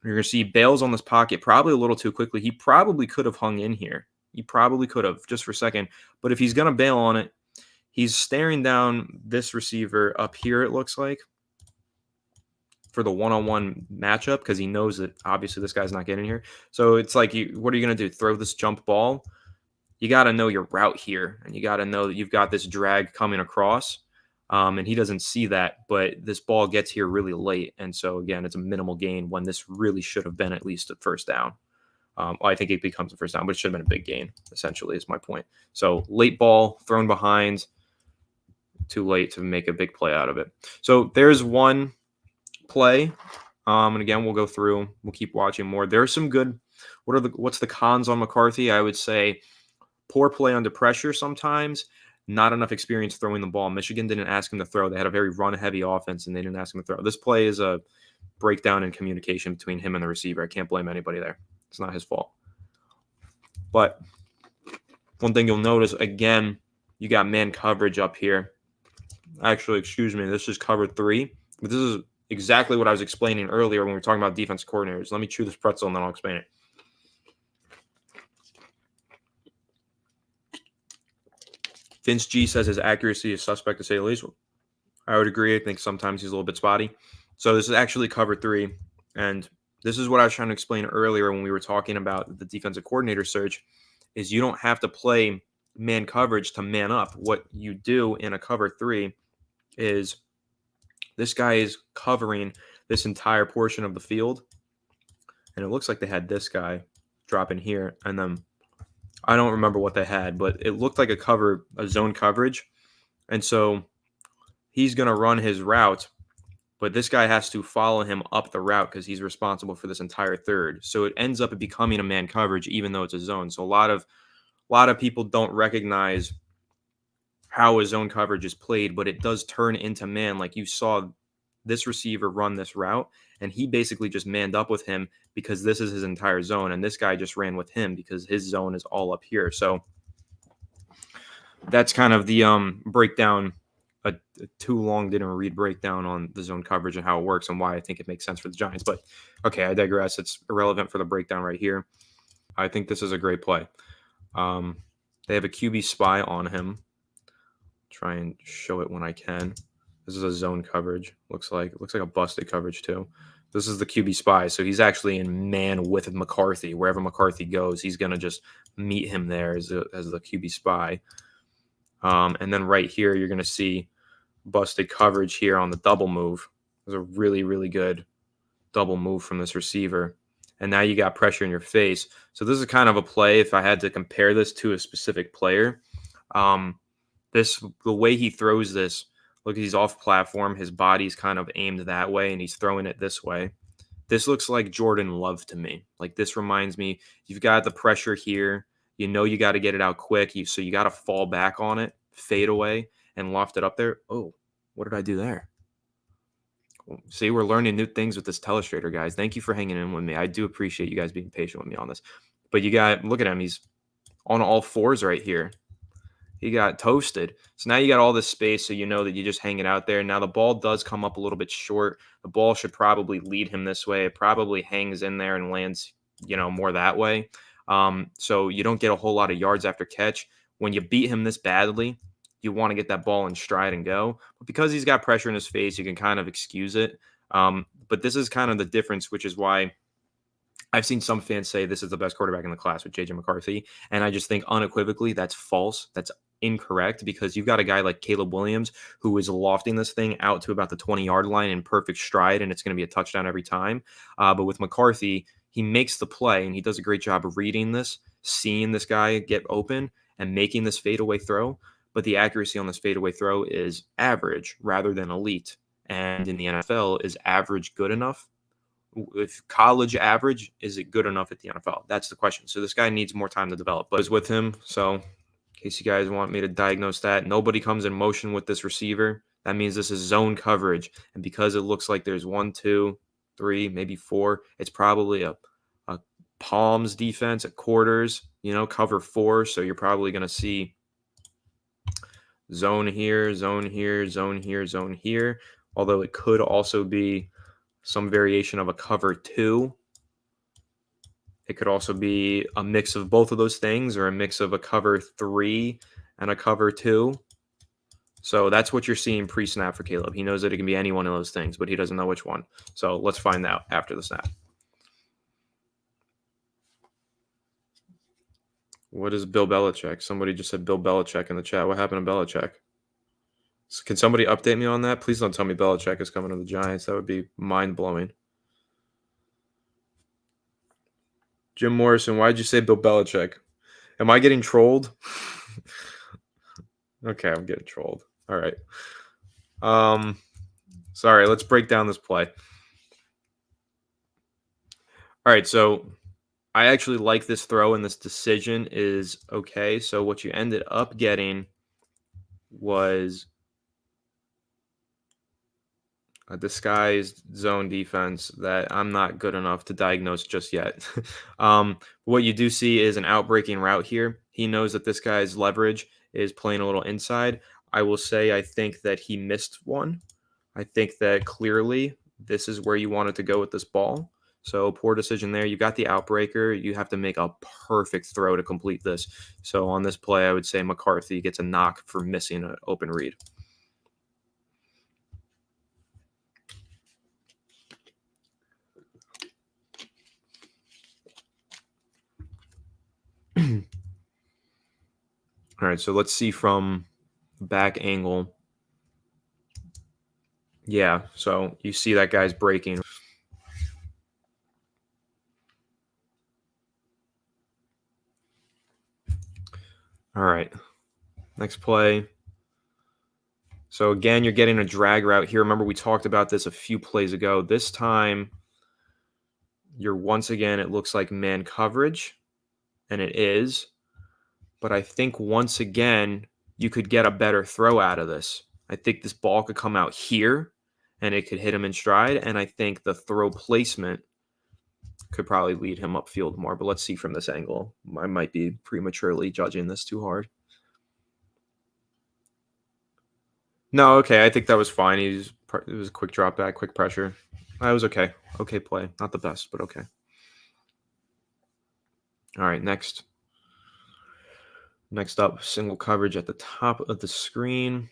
you're going to see bails on this pocket probably a little too quickly. He probably could have hung in here. He probably could have just for a second. But if he's going to bail on it, he's staring down this receiver up here, it looks like, for the one-on-one matchup because he knows that obviously this guy's not getting here. So it's like, what are you going to do? Throw this jump ball? You got to know your route here, and you got to know that you've got this drag coming across, and he doesn't see that, but this ball gets here really late, and so, again, it's a minimal gain when this really should have been at least a first down. Well, I think it becomes a first down, but it should have been a big gain, essentially, is my point. So late ball, thrown behind, too late to make a big play out of it. So there's one play, and again, we'll go through. We'll keep watching more. There's some good. What's the cons on McCarthy? I would say poor play under pressure sometimes. Not enough experience throwing the ball. Michigan didn't ask him to throw. They had a very run-heavy offense, and they didn't ask him to throw. This play is a breakdown in communication between him and the receiver. I can't blame anybody there. It's not his fault. But one thing you'll notice, again, you got man coverage up here. Actually, excuse me, this is cover 3. But this is exactly what I was explaining earlier when we were talking about defense coordinators. Let me chew this pretzel and then I'll explain it. Vince G says his accuracy is suspect to say the least. I would agree. I think sometimes he's a little bit spotty. So this is actually cover 3. And this is what I was trying to explain earlier when we were talking about the defensive coordinator search, is you don't have to play man coverage to man up. What you do in a cover 3 is this guy is covering this entire portion of the field. And it looks like they had this guy drop in here. And then I don't remember what they had, but it looked like a zone coverage. And so he's going to run his route, but this guy has to follow him up the route because he's responsible for this entire third. So it ends up becoming a man coverage, even though it's a zone. So a lot of people don't recognize how a zone coverage is played, but it does turn into man. Like you saw this receiver run this route, and he basically just manned up with him because this is his entire zone, and this guy just ran with him because his zone is all up here. So that's kind of the breakdown, a too long didn't read breakdown on the zone coverage and how it works and why I think it makes sense for the Giants. But okay, I digress. It's irrelevant for the breakdown right here. I think this is a great play. They have a QB spy on him. Try and show it when I can. This is a zone coverage. Looks like a busted coverage too. This is the QB spy. So he's actually in man with McCarthy. Wherever McCarthy goes, he's going to just meet him there as the QB spy. And then right here, you're going to see busted coverage here on the double move. It was a really, really good double move from this receiver. And now you got pressure in your face. So this is kind of a play, if I had to compare this to a specific player. The way he throws this, look, he's off platform. His body's kind of aimed that way, and he's throwing it this way. This looks like Jordan Love to me. Like this reminds me, you've got the pressure here. You know you got to get it out quick. So you got to fall back on it, fade away, and loft it up there. Oh, what did I do there? See, we're learning new things with this telestrator, guys. Thank you for hanging in with me. I do appreciate you guys being patient with me on this. But you got, look at him. He's on all fours right here. He got toasted. So now you got all this space, so you know that you just hang it out there. Now the ball does come up a little bit short. The ball should probably lead him this way. It probably hangs in there and lands, more that way. So you don't get a whole lot of yards after catch. When you beat him this badly, you want to get that ball in stride and go. But because he's got pressure in his face, you can kind of excuse it. But this is kind of the difference, which is why I've seen some fans say this is the best quarterback in the class with J.J. McCarthy, and I just think unequivocally that's false. That's incorrect because you've got a guy like Caleb Williams who is lofting this thing out to about the 20-yard line in perfect stride, and it's going to be a touchdown every time. But with McCarthy, he makes the play, and he does a great job of reading this, seeing this guy get open, and making this fadeaway throw. But the accuracy on this fadeaway throw is average rather than elite. And in the NFL, is average good enough? If college average, is it good enough at the NFL? That's the question. So this guy needs more time to develop. But I was with him, so in case you guys want me to diagnose that, nobody comes in motion with this receiver. That means this is zone coverage. And because it looks like there's 1, 2, 3, maybe 4, it's probably a palms defense at quarters, cover 4. So you're probably going to see zone here, zone here, zone here, zone here. Although it could also be some variation of a cover 2. It could also be a mix of both of those things or a mix of a cover 3 and a cover 2. So that's what you're seeing pre-snap for Caleb. He knows that it can be any one of those things, but he doesn't know which one. So let's find out after the snap. What is Bill Belichick? Somebody just said Bill Belichick in the chat. What happened to Belichick? So can somebody update me on that? Please don't tell me Belichick is coming to the Giants. That would be mind-blowing. Jim Morrison, why'd you say Bill Belichick? Am I getting trolled? Okay, I'm getting trolled. All right. Sorry, let's break down this play. All right, so I actually like this throw, and this decision is okay. So what you ended up getting was a disguised zone defense that I'm not good enough to diagnose just yet. What you do see is an outbreaking route here. He knows that this guy's leverage is playing a little inside. I will say I think that he missed one. I think that clearly this is where you wanted to go with this ball. So poor decision there. You got the outbreaker. You have to make a perfect throw to complete this. So on this play, I would say McCarthy gets a knock for missing an open read. All right, so let's see from back angle. Yeah, so you see that guy's breaking. All right, next play. So again, you're getting a drag route here. Remember, we talked about this a few plays ago. This time, you're once again, it looks like man coverage, and it is. But I think once again, you could get a better throw out of this. I think this ball could come out here, and it could hit him in stride. And I think the throw placement could probably lead him upfield more. But let's see from this angle. I might be prematurely judging this too hard. No, okay. I think that was fine. It was a quick drop back, quick pressure. That was okay. Okay play. Not the best, but okay. All right, next. Next up, single coverage at the top of the screen.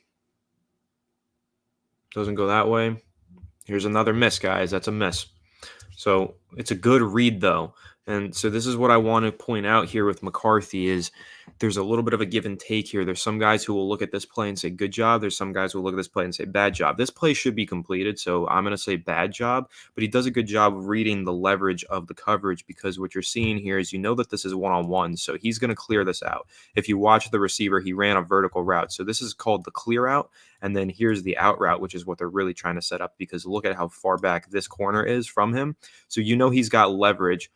Doesn't go that way. Here's another miss, guys. That's a miss. So it's a good read, though. And so this is what I want to point out here with McCarthy is there's a little bit of a give and take here. There's some guys who will look at this play and say good job. There's some guys who will look at this play and say bad job. This play should be completed, so I'm going to say bad job. But he does a good job of reading the leverage of the coverage because what you're seeing here is you know that this is one-on-one, so he's going to clear this out. If you watch the receiver, he ran a vertical route. So this is called the clear out, and then here's the out route, which is what they're really trying to set up because look at how far back this corner is from him. So you know he's got leverage.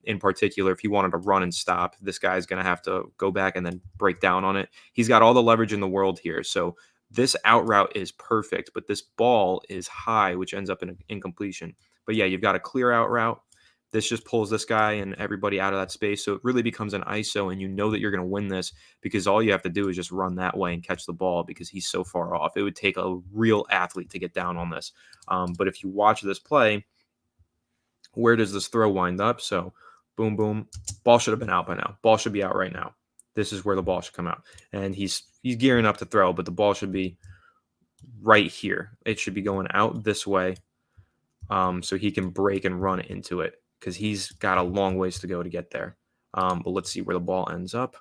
In particular, if he wanted to run and stop, this guy's going to have to go back and then break down on it. He's got all the leverage in the world here. So This out route is perfect, but this ball is high, which ends up in an incompletion. But yeah, you've got a clear out route. This just pulls this guy and everybody out of that space. So it really becomes an ISO, and you know that you're going to win this because all you have to do is just run that way and catch the ball because he's so far off. It would take a real athlete to get down on this. But if you watch this play, where does this throw wind up? So boom, boom. Ball should have been out by now. Ball should be out right now. This is where the ball should come out. And he's gearing up to throw, but the ball should be right here. It should be going out this way so he can break and run into it because he's got a long ways to go to get there. But let's see where the ball ends up.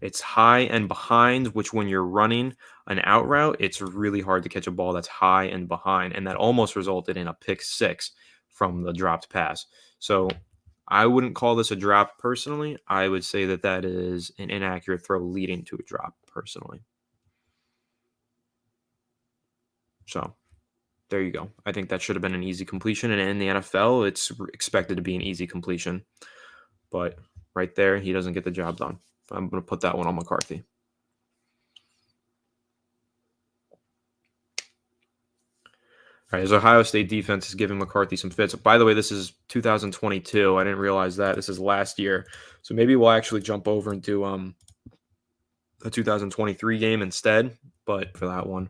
It's high and behind, which when you're running an out route, it's really hard to catch a ball that's high and behind. And that almost resulted in a pick 6 from the dropped pass. So I wouldn't call this a drop personally. I would say that that is an inaccurate throw leading to a drop personally. So there you go. I think that should have been an easy completion. And in the NFL, it's expected to be an easy completion. But right there, he doesn't get the job done. I'm going to put that one on McCarthy. All right, his Ohio State defense is giving McCarthy some fits. By the way, this is 2022. I didn't realize that. This is last year. So maybe we'll actually jump over and do the 2023 game instead, but for that one.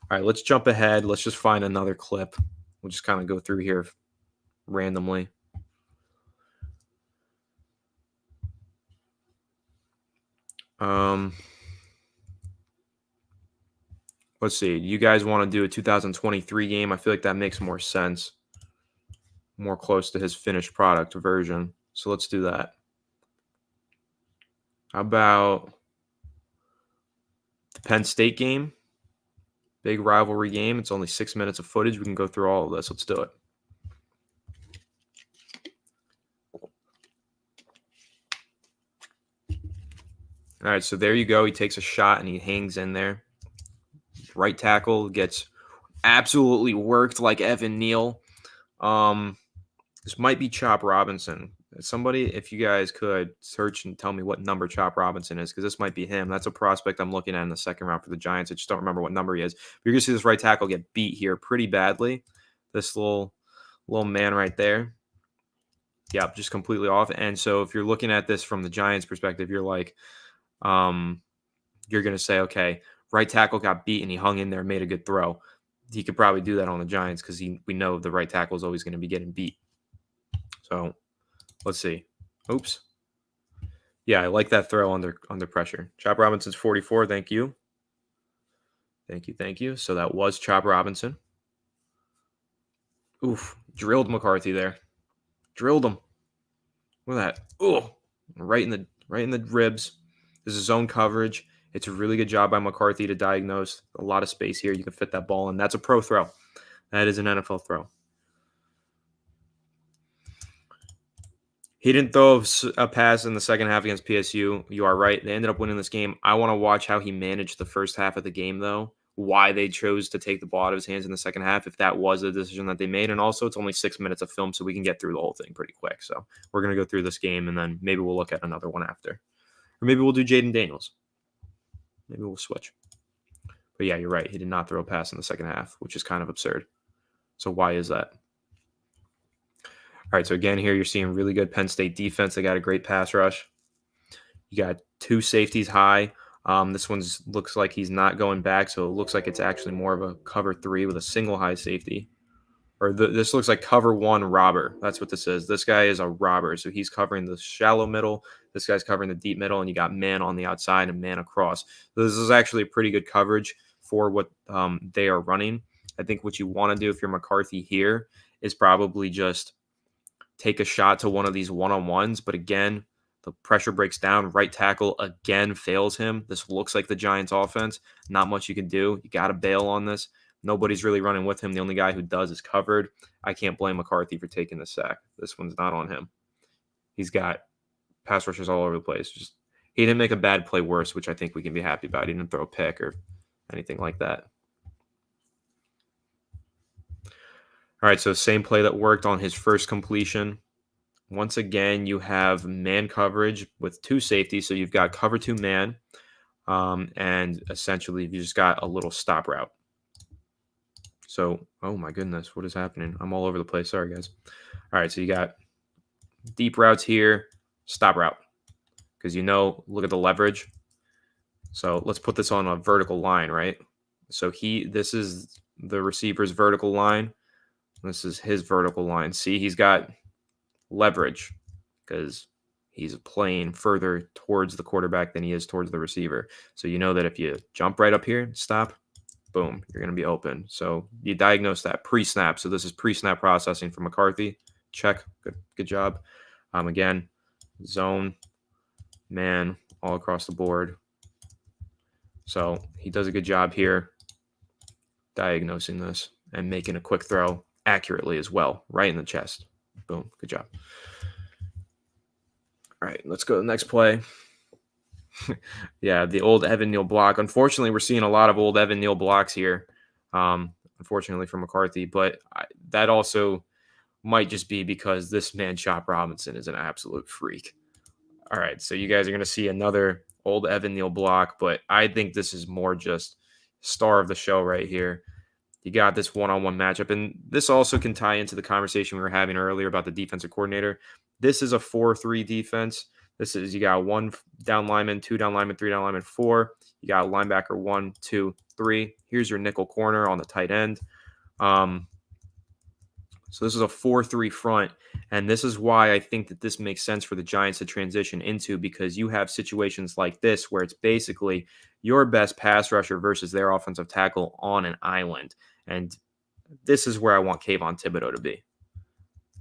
All right, let's jump ahead. Let's just find another clip. We'll just kind of go through here randomly. Let's see. You guys want to do a 2023 game? I feel like that makes more sense. More close to his finished product version. So let's do that. How about the Penn State game? Big rivalry game. It's only 6 minutes of footage. We can go through all of this. Let's do it. All right, so there you go. He takes a shot and he hangs in there. Right tackle gets absolutely worked like Evan Neal. This might be Chop Robinson. Somebody, if you guys could search and tell me what number Chop Robinson is, because this might be him. That's a prospect I'm looking at in the second round for the Giants. I just don't remember what number he is. But you're going to see this right tackle get beat here pretty badly. This little man right there. Yep, just completely off. And so if you're looking at this from the Giants' perspective, you're like, you're going to say, okay, right tackle got beat and he hung in there and made a good throw. He could probably do that on the Giants because we know the right tackle is always going to be getting beat. So let's see. Oops. Yeah, I like that throw under pressure. Chop Robinson's 44. Thank you. Thank you. So that was Chop Robinson. Oof. Drilled McCarthy there. Drilled him. Look at that. Oh, right in the ribs. This is zone coverage. It's a really good job by McCarthy to diagnose a lot of space here. You can fit that ball in. That's a pro throw. That is an NFL throw. He didn't throw a pass in the second half against PSU. You are right. They ended up winning this game. I want to watch how he managed the first half of the game, though. Why they chose to take the ball out of his hands in the second half, if that was a decision that they made. And also, it's only 6 minutes of film, so we can get through the whole thing pretty quick. So we're going to go through this game, and then maybe we'll look at another one after. Or maybe we'll do Jayden Daniels. Maybe we'll switch. But yeah, you're right. He did not throw a pass in the second half, which is kind of absurd. So why is that? All right, so again, here you're seeing really good Penn State defense. They got a great pass rush. You got 2 safeties high. This one looks like he's not going back, so it looks like it's actually more of a cover 3 with a single high safety. Or this looks like cover 1 robber. That's what this is. This guy is a robber, so he's covering the shallow middle. This guy's covering the deep middle, and you got man on the outside and man across. So this is actually a pretty good coverage for what they are running. I think what you want to do if you're McCarthy here is probably just take a shot to one of these one-on-ones. But again, the pressure breaks down. Right tackle again fails him. This looks like the Giants offense. Not much you can do. You got to bail on this. Nobody's really running with him. The only guy who does is covered. I can't blame McCarthy for taking the sack. This one's not on him. He's got pass rushers all over the place. He didn't make a bad play worse, which I think we can be happy about. He didn't throw a pick or anything like that. All right, so same play that worked on his first completion. Once again, you have man coverage with 2 safeties. So you've got cover 2 man. And essentially you just got a little stop route. So, oh my goodness, what is happening? I'm all over the place. Sorry, guys. All right, so you got deep routes here, stop route. Because look at the leverage. So let's put this on a vertical line, right? So this is the receiver's vertical line. This is his vertical line. See, he's got leverage because he's playing further towards the quarterback than he is towards the receiver. So you know that if you jump right up here, stop, boom, you're going to be open. So you diagnose that pre-snap. So this is pre-snap processing from McCarthy. Check. Good job. Again, zone, man, all across the board. So he does a good job here diagnosing this and making a quick throw accurately as well, right in the chest. Boom. Good job. All right, let's go to the next play. Yeah, the old Evan Neal block. Unfortunately, we're seeing a lot of old Evan Neal blocks here, unfortunately for McCarthy. But that also might just be because this man, Chop Robinson, is an absolute freak. All right, so you guys are going to see another old Evan Neal block, but I think this is more just star of the show right here. You got this one-on-one matchup, and this also can tie into the conversation we were having earlier about the defensive coordinator. This is a 4-3 defense. This is, you got 1 down lineman, 2 down lineman, 3 down lineman, 4. You got linebacker 1, 2, 3. Here's your nickel corner on the tight end. So this is a 4-3 front, and this is why I think that this makes sense for the Giants to transition into, because you have situations like this where it's basically your best pass rusher versus their offensive tackle on an island. And this is where I want Kayvon Thibodeau to be.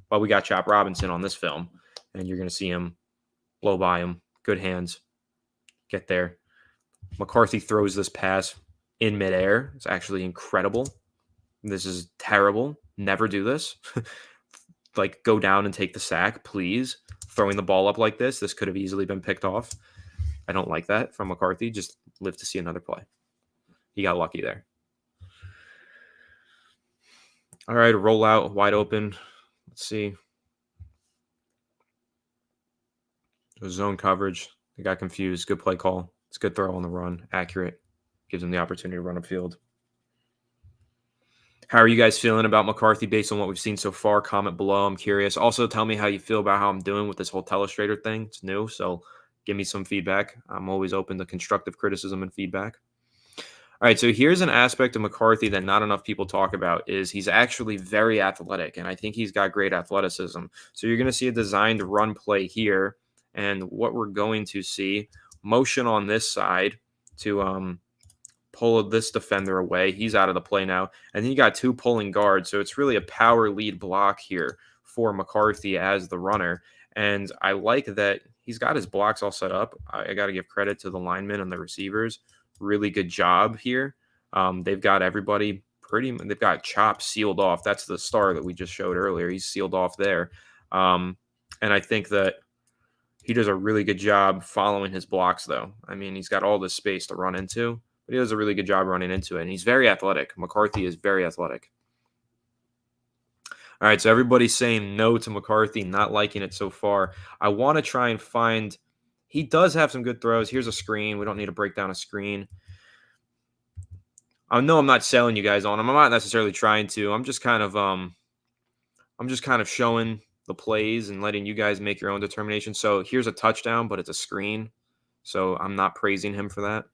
But we got Chop Robinson on this film, and you're going to see him blow by him. Good hands. Get there. McCarthy throws this pass in midair. It's actually incredible. This is terrible. Never do this. Like, go down and take the sack, please. Throwing the ball up like this could have easily been picked off. I don't like that from McCarthy. Just live to see another play. He got lucky there. All right, roll out, wide open. Let's see. It was zone coverage. They got confused. Good play call. It's a good throw on the run. Accurate. Gives them the opportunity to run upfield. How are you guys feeling about McCarthy based on what we've seen so far? Comment below. I'm curious. Also, tell me how you feel about how I'm doing with this whole telestrator thing. It's new, so give me some feedback. I'm always open to constructive criticism and feedback. All right, so here's an aspect of McCarthy that not enough people talk about is he's actually very athletic, and I think he's got great athleticism. So you're going to see a designed run play here, and what we're going to see, motion on this side to pull this defender away. He's out of the play now. And then you got 2 pulling guards. So it's really a power lead block here for McCarthy as the runner. And I like that he's got his blocks all set up. I got to give credit to the linemen and the receivers. Really good job here. They've got everybody they've got Chop sealed off. That's the star that we just showed earlier. He's sealed off there. And I think that he does a really good job following his blocks, though. I mean, he's got all this space to run into. But he does a really good job running into it. And he's very athletic. McCarthy is very athletic. All right, so everybody's saying no to McCarthy, not liking it so far. I want to try and find – he does have some good throws. Here's a screen. We don't need to break down a screen. I know I'm not selling you guys on him. I'm not necessarily trying to. I'm just kind of showing the plays and letting you guys make your own determination. So here's a touchdown, but it's a screen. So I'm not praising him for that.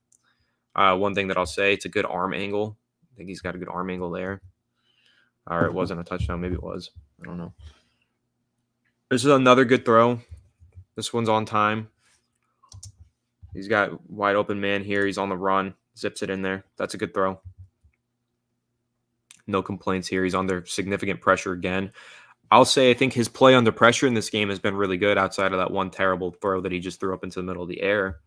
One thing that I'll say, it's a good arm angle. I think he's got a good arm angle there. Or it wasn't a touchdown. Maybe it was. I don't know. This is another good throw. This one's on time. He's got wide open man here. He's on the run. Zips it in there. That's a good throw. No complaints here. He's under significant pressure again. I'll say I think his play under pressure in this game has been really good outside of that one terrible throw that he just threw up into the middle of the air.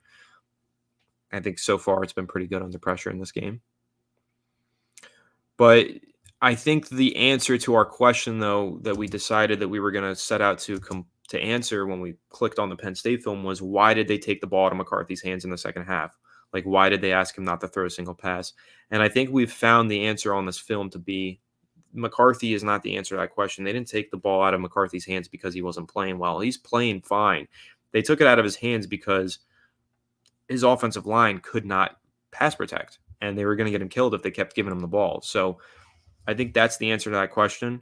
I think so far it's been pretty good under pressure in this game. But I think the answer to our question, though, that we decided that we were going to set out to answer when we clicked on the Penn State film was, why did they take the ball out of McCarthy's hands in the second half? Like, why did they ask him not to throw a single pass? And I think we've found the answer on this film to be McCarthy is not the answer to that question. They didn't take the ball out of McCarthy's hands because he wasn't playing well. He's playing fine. They took it out of his hands because his offensive line could not pass protect, and they were going to get him killed if they kept giving him the ball. So I think that's the answer to that question.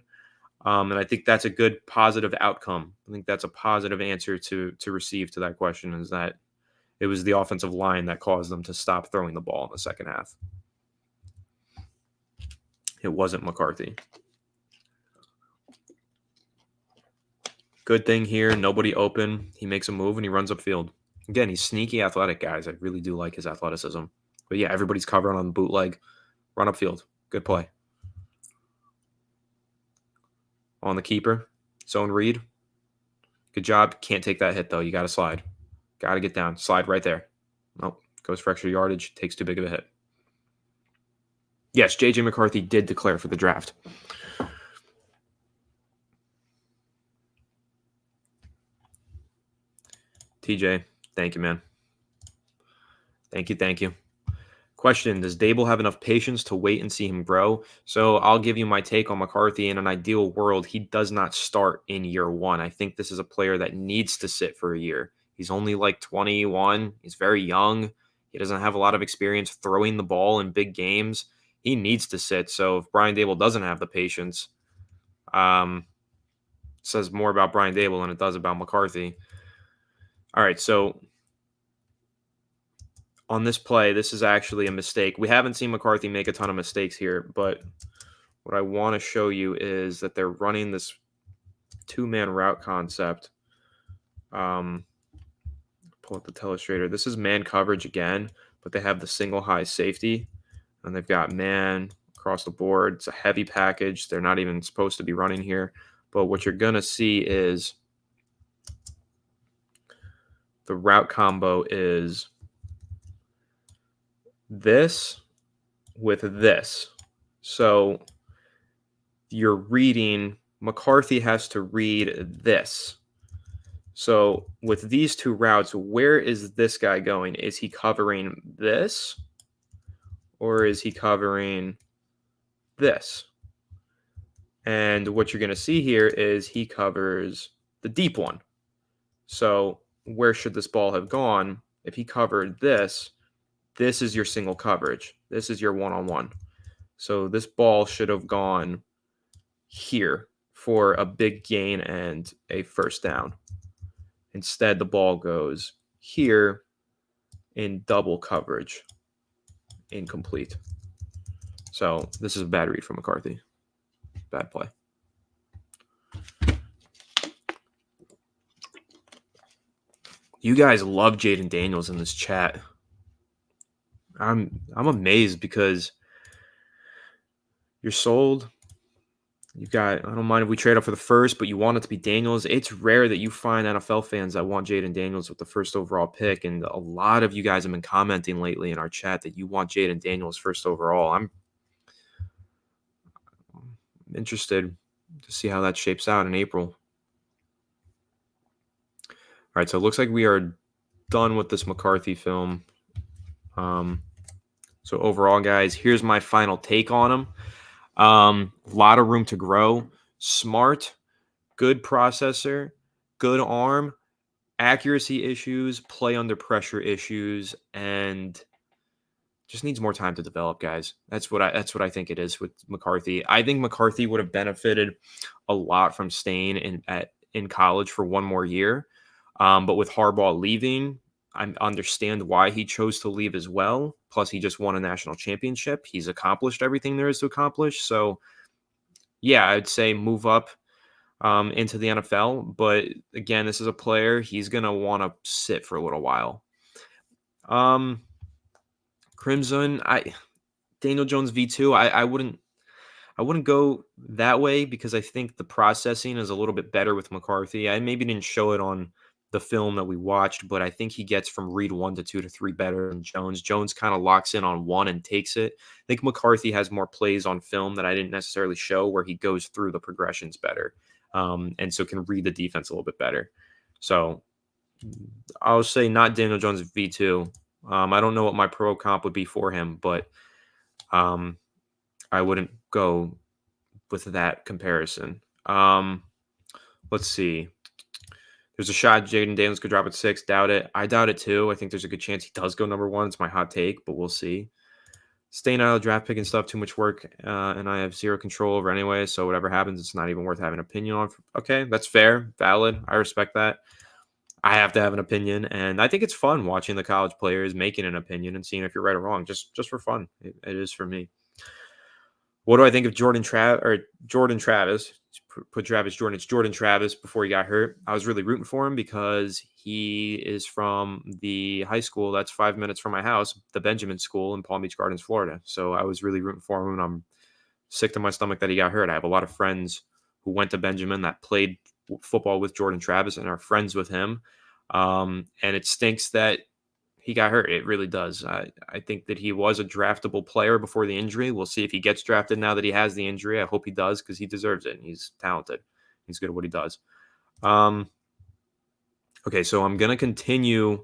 And I think that's a good positive outcome. I think that's a positive answer to receive to that question, is that it was the offensive line that caused them to stop throwing the ball in the second half. It wasn't McCarthy. Good thing here, nobody open. He makes a move and he runs upfield. Again, he's sneaky athletic, guys. I really do like his athleticism. But yeah, everybody's covering on the bootleg. Run upfield. Good play. On the keeper. Zone read. Good job. Can't take that hit, though. You got to slide. Got to get down. Slide right there. Nope. Goes for extra yardage. Takes too big of a hit. Yes, J.J. McCarthy did declare for the draft. TJ, thank you, man. Thank you. Question, does Dable have enough patience to wait and see him grow? So I'll give you my take on McCarthy. In an ideal world, he does not start in year one. I think this is a player that needs to sit for a year. He's only like 21. He's very young. He doesn't have a lot of experience throwing the ball in big games. He needs to sit. So if Brian Dable doesn't have the patience, it says more about Brian Dable than it does about McCarthy. All right, so on this play, this is actually a mistake. We haven't seen McCarthy make a ton of mistakes here, but what I want to show you is that they're running this two-man route concept. Pull up the telestrator. This is man coverage again, but they have the single high safety, and they've got man across the board. It's a heavy package. They're not even supposed to be running here, but what you're going to see is the route combo is this with this. So you're reading, McCarthy has to read this. So with these two routes, where is this guy going? Is he covering this or is he covering this? And what you're going to see here is he covers the deep one. So where should this ball have gone? If he covered this, this is your single coverage. This is your one-on-one. So this ball should have gone here for a big gain and a first down. Instead, the ball goes here in double coverage. Incomplete. So this is a bad read from McCarthy. Bad play. You guys love Jayden Daniels in this chat. I'm amazed because you're sold. You've got, I don't mind if we trade up for the first, but you want it to be Daniels. It's rare that you find NFL fans that want Jayden Daniels with the first overall pick. And a lot of you guys have been commenting lately in our chat that you want Jayden Daniels first overall. I'm interested to see how that shapes out in April. All right, so it looks like we are done with this McCarthy film. So overall, guys, here's my final take on him. A lot of room to grow. Smart, good processor, good arm, accuracy issues, play under pressure issues, and just needs more time to develop, guys. That's what I think it is with McCarthy. I think McCarthy would have benefited a lot from staying in college for one more year. But with Harbaugh leaving, I understand why he chose to leave as well. Plus, he just won a national championship. He's accomplished everything there is to accomplish. So, yeah, I'd say move up into the NFL. But again, this is a player. He's going to want to sit for a little while. Crimson, Daniel Jones V2, I wouldn't go that way because I think the processing is a little bit better with McCarthy. I maybe didn't show it on the film that we watched, but I think he gets from read 1 to 2 to 3 better than Jones. Jones kind of locks in on one and takes it. I think McCarthy has more plays on film that I didn't necessarily show where he goes through the progressions better, and so can read the defense a little bit better. So I'll say not Daniel Jones V2. I don't know what my pro comp would be for him, but I wouldn't go with that comparison. Let's see. There's a shot Jayden Daniels could drop at 6. Doubt it. I doubt it too. I think there's a good chance he does go number 1. It's my hot take, but we'll see. Staying out of the draft pick and stuff, too much work, and I have zero control over anyway, so whatever happens, it's not even worth having an opinion on. Okay, that's fair, valid. I respect that. I have to have an opinion, and I think it's fun watching the college players making an opinion and seeing if you're right or wrong, just for fun. It is for me. What do I think of Jordan Travis? Put Travis Jordan. It's Jordan Travis before he got hurt. I was really rooting for him because he is from the high school that's 5 minutes from my house, the Benjamin School in Palm Beach Gardens, Florida. So I was really rooting for him, and I'm sick to my stomach that he got hurt. I have a lot of friends who went to Benjamin that played football with Jordan Travis and are friends with him. And it stinks that he got hurt. It really does. I think that he was a draftable player before the injury. We'll see if he gets drafted now that he has the injury. I hope he does because he deserves it. And he's talented. He's good at what he does. Okay, so I'm going to continue.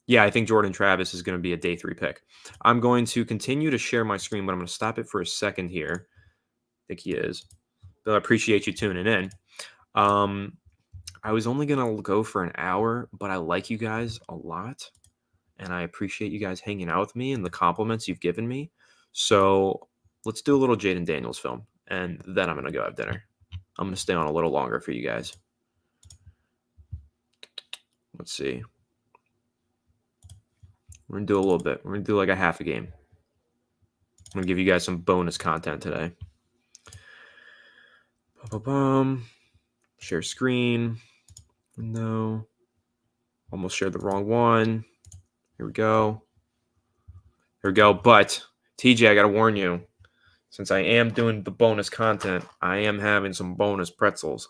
Yeah, I think Jordan Travis is going to be a day 3 pick. I'm going to continue to share my screen, but I'm going to stop it for a second here. I think he is. Bill, I appreciate you tuning in. I was only going to go for an hour, but I like you guys a lot. And I appreciate you guys hanging out with me and the compliments you've given me. So let's do a little Jayden Daniels film, and then I'm going to go have dinner. I'm going to stay on a little longer for you guys. Let's see. We're going to do a little bit. We're going to do like a half a game. I'm going to give you guys some bonus content today. Share screen. No. Almost shared the wrong one. Here we go. But TJ, I got to warn you, since I am doing the bonus content, I am having some bonus pretzels.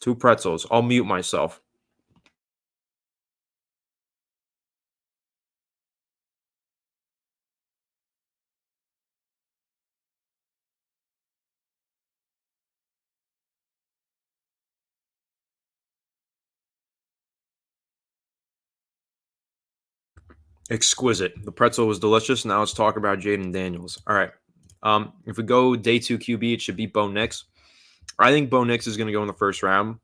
2 pretzels. I'll mute myself. Exquisite. The pretzel was delicious. Now let's talk about Jayden Daniels. All right. If we go day 2 QB, it should be Bo Nix. I think Bo Nix is going to go in the first round.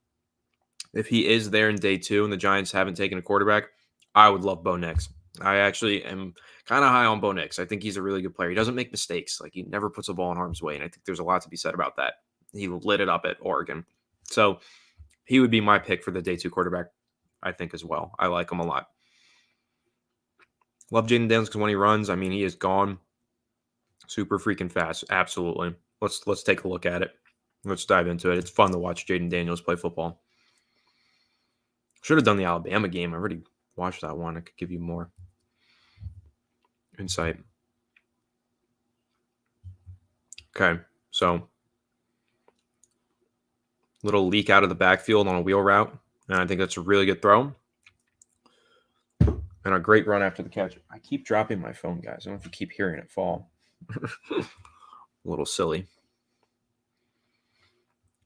If he is there in day 2 and the Giants haven't taken a quarterback, I would love Bo Nix. I actually am kind of high on Bo Nix. I think he's a really good player. He doesn't make mistakes. Like, he never puts a ball in harm's way, and I think there's a lot to be said about that. He lit it up at Oregon. So he would be my pick for the day 2 quarterback, I think, as well. I like him a lot. Love Jayden Daniels because when he runs, I mean, he is gone super freaking fast. Absolutely. Let's take a look at it. Let's dive into it. It's fun to watch Jayden Daniels play football. Should have done the Alabama game. I already watched that one. I could give you more insight. Okay, so little leak out of the backfield on a wheel route, and I think that's a really good throw. And a great run after the catch. I keep dropping my phone, guys. I don't know if you keep hearing it fall. A little silly.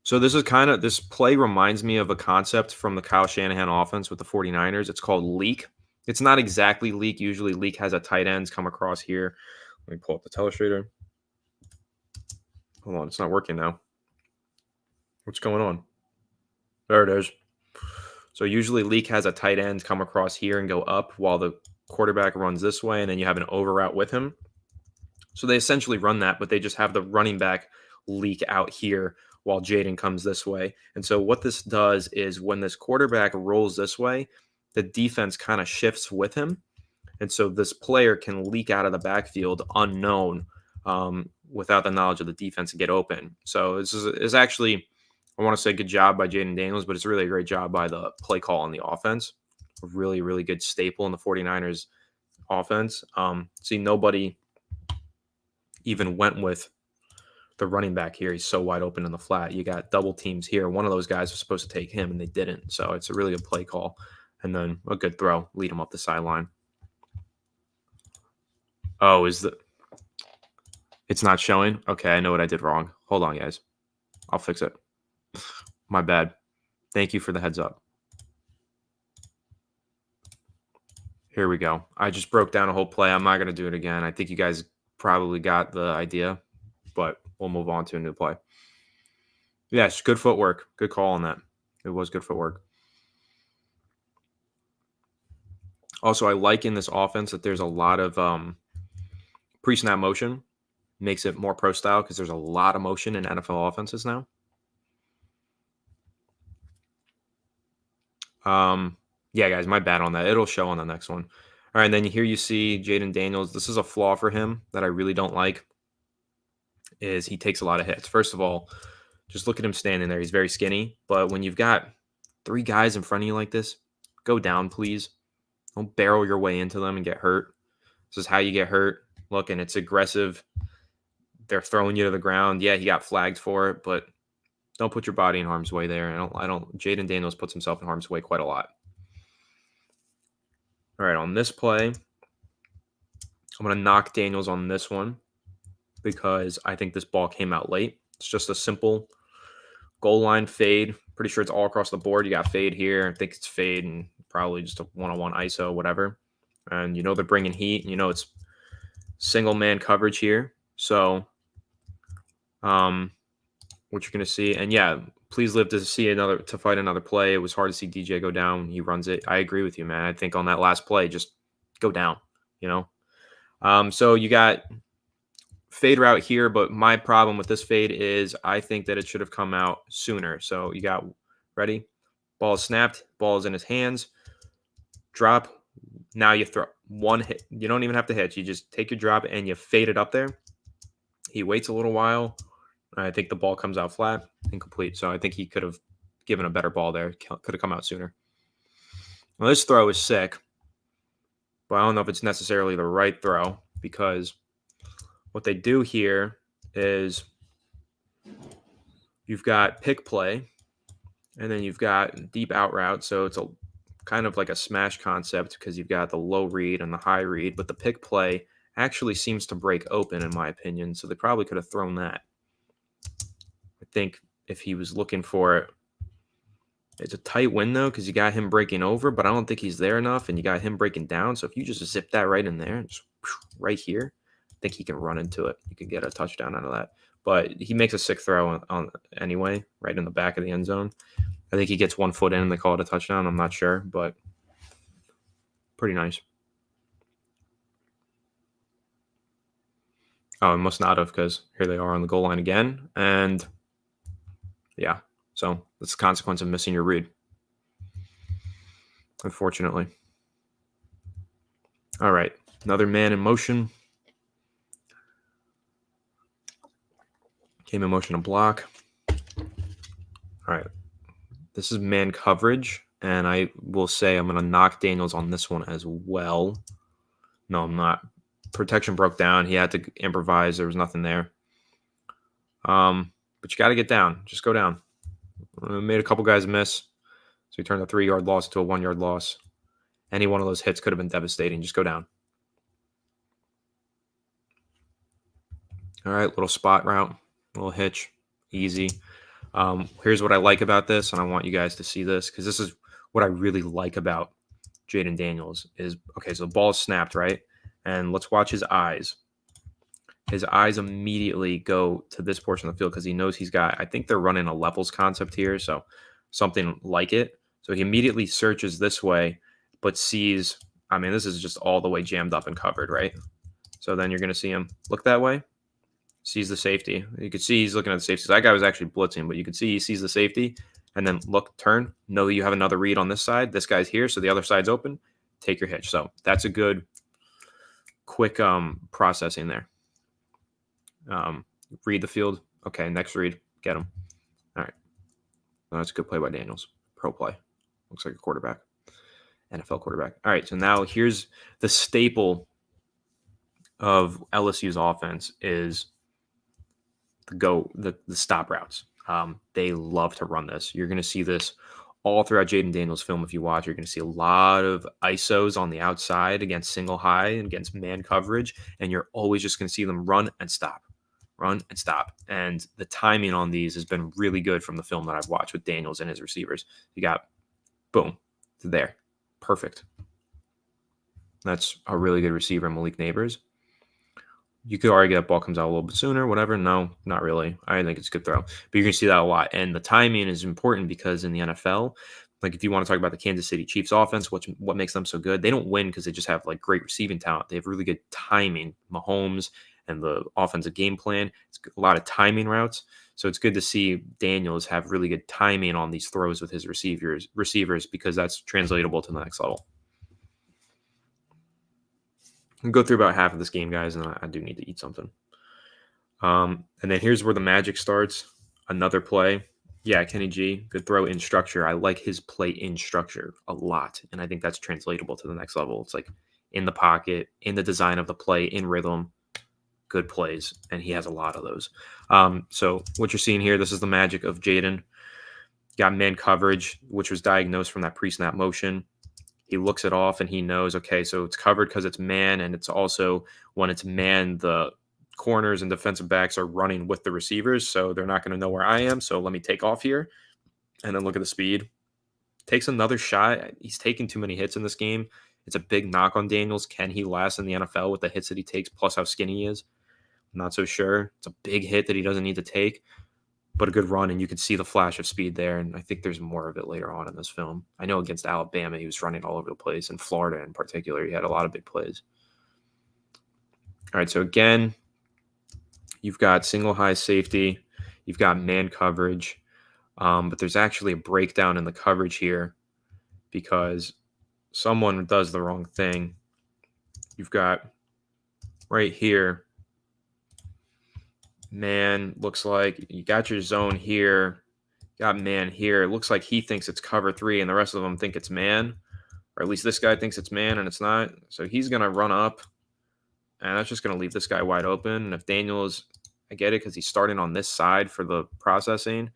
So this play reminds me of a concept from the Kyle Shanahan offense with the 49ers. It's called leak. It's not exactly leak. Usually leak has a tight ends come across here. Let me pull up the telestrator. Hold on, it's not working now. What's going on? There it is. So usually leak has a tight end come across here and go up while the quarterback runs this way, and then you have an over route with him. So they essentially run that, but they just have the running back leak out here while Jayden comes this way. And so what this does is when this quarterback rolls this way, the defense kind of shifts with him. And so this player can leak out of the backfield unknown without the knowledge of the defense to get open. So this is actually, I want to say good job by Jayden Daniels, but it's really a great job by the play call on the offense. A really, really good staple in the 49ers offense. See, nobody even went with the running back here. He's so wide open in the flat. You got double teams here. One of those guys was supposed to take him, and they didn't. So it's a really good play call. And then a good throw. Lead him up the sideline. Oh, it's not showing? Okay, I know what I did wrong. Hold on, guys. I'll fix it. My bad. Thank you for the heads up. Here we go. I just broke down a whole play. I'm not going to do it again. I think you guys probably got the idea, but we'll move on to a new play. Yes, good footwork. Good call on that. It was good footwork. Also, I like in this offense that there's a lot of pre-snap motion. Makes it more pro style because there's a lot of motion in NFL offenses now. Yeah, guys, my bad on that. It'll show on the next one. All right, and then here you see Jayden Daniels. This is a flaw for him that I really don't like, is he takes a lot of hits. First of all, just look at him standing there. He's very skinny, but when you've got 3 guys in front of you like this, go down, please. Don't barrel your way into them and get hurt. This is how you get hurt. Look, and it's aggressive. They're throwing you to the ground. Yeah, he got flagged for it, but don't put your body in harm's way there. Jayden Daniels puts himself in harm's way quite a lot. All right, on this play, I'm going to knock Daniels on this one because I think this ball came out late. It's just a simple goal line fade. Pretty sure it's all across the board. You got fade here. I think it's fade and probably just a one-on-one ISO, whatever. And you know they're bringing heat. You know it's single man coverage here. So what you're going to see, and yeah, please live to fight another play. It was hard to see DJ go down. He runs it. I agree with you, man. I think on that last play, just go down, you know? So you got fade route here, but my problem with this fade is I think that it should have come out sooner. So you got ready, ball is snapped, ball is in his hands, drop. Now you throw one hit. You don't even have to hit. You just take your drop and you fade it up there. He waits a little while. I think the ball comes out flat, incomplete. So I think he could have given a better ball there. Could have come out sooner. Well, this throw is sick, but I don't know if it's necessarily the right throw because what they do here is you've got pick play and then you've got deep out route. So it's a kind of like a smash concept because you've got the low read and the high read, but the pick play actually seems to break open in my opinion. So they probably could have thrown that. I think if he was looking for it, it's a tight window because you got him breaking over, but I don't think he's there enough, and you got him breaking down. So if you just zip that right in there, just right here, I think he can run into it. You can get a touchdown out of that. But he makes a sick throw on anyway, right in the back of the end zone. I think he gets 1 foot in and they call it a touchdown. I'm not sure, but pretty nice. Oh, it must not have because here they are on the goal line again. And yeah, so that's the consequence of missing your read, unfortunately. All right, another man in motion. Came in motion to block. All right, this is man coverage, and I will say I'm going to knock Daniels on this one as well. No, I'm not. Protection broke down. He had to improvise. There was nothing there. But you got to get down. Just go down. Made a couple guys miss. So he turned a 3-yard loss to a 1-yard loss. Any one of those hits could have been devastating. Just go down. All right, little spot route, little hitch, easy. Here's what I like about this, and I want you guys to see this because this is what I really like about Jayden Daniels is, okay, so the ball is snapped, right? And let's watch his eyes. His eyes immediately go to this portion of the field because he knows he's got, I think they're running a levels concept here, so something like it. So he immediately searches this way, but sees, I mean, this is just all the way jammed up and covered, right? So then you're going to see him look that way, sees the safety. You could see he's looking at the safety. So that guy was actually blitzing, but you could see he sees the safety and then look, turn, know that you have another read on this side. This guy's here, so the other side's open. Take your hitch. So that's a good, quick processing there. Read the field. Okay, next read. Get him. All right. Well, that's a good play by Daniels. Pro play. Looks like a quarterback. NFL quarterback. All right, so now here's the staple of LSU's offense is the stop routes. They love to run this. You're going to see this all throughout Jayden Daniels' film. If you watch, you're going to see a lot of ISOs on the outside against single high and against man coverage, and you're always just going to see them run and stop. And the timing on these has been really good from the film that I've watched with Daniels and his receivers. You got, boom, there. Perfect. That's a really good receiver, Malik Neighbors. You could argue that ball comes out a little bit sooner, whatever. No, not really. I think it's a good throw. But you're going to see that a lot. And the timing is important because in the NFL, like if you want to talk about the Kansas City Chiefs offense, what makes them so good, they don't win because they just have like great receiving talent. They have really good timing. Mahomes and the offensive game plan, it's a lot of timing routes. So it's good to see Daniels have really good timing on these throws with his receivers because that's translatable to the next level. I'll go through about half of this game, guys, and I do need to eat something. And then here's where the magic starts. Another play. Yeah, Kenny G, good throw in structure. I like his play in structure a lot. And I think that's translatable to the next level. It's like in the pocket, in the design of the play, in rhythm, good plays. And he has a lot of those. So what you're seeing here, this is the magic of Jayden. Got man coverage, which was diagnosed from that pre-snap motion. He looks it off and he knows, okay, so it's covered because it's man. And it's also when it's man, the corners and defensive backs are running with the receivers, so they're not going to know where I am. So let me take off here. And then look at the speed. Takes another shot. He's taking too many hits in this game. It's a big knock on Daniels. Can he last in the NFL with the hits that he takes, plus how skinny he is? I'm not so sure. It's a big hit that he doesn't need to take, but a good run, and you can see the flash of speed there. And I think there's more of it later on in this film. I know against Alabama, he was running all over the place, and Florida in particular, he had a lot of big plays. All right, so again, you've got single high safety, you've got man coverage, but there's actually a breakdown in the coverage here because someone does the wrong thing. You've got right here, man, looks like you got your zone here, got man here. It looks like he thinks it's cover 3 and the rest of them think it's man, or at least this guy thinks it's man and it's not. So he's going to run up, and that's just going to leave this guy wide open. And if Daniels, I get it because he's starting on this side for the processing,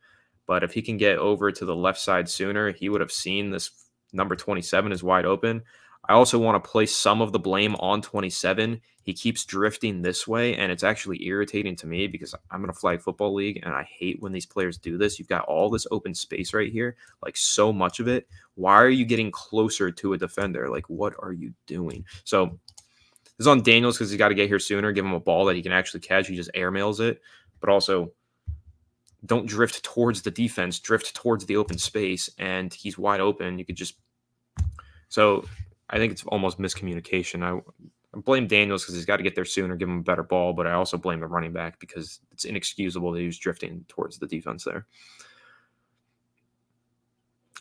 but if he can get over to the left side sooner, he would have seen this number 27 is wide open. I also want to place some of the blame on 27. He keeps drifting this way, and it's actually irritating to me because I'm in a flag football league, and I hate when these players do this. You've got all this open space right here, like so much of it. Why are you getting closer to a defender? Like, what are you doing? So this is on Daniels because he's got to get here sooner, give him a ball that he can actually catch. He just airmails it. But also, don't drift towards the defense. Drift towards the open space, and he's wide open. You could just – so I think it's almost miscommunication. I blame Daniels because he's got to get there sooner, give him a better ball, but I also blame the running back because it's inexcusable that he was drifting towards the defense there.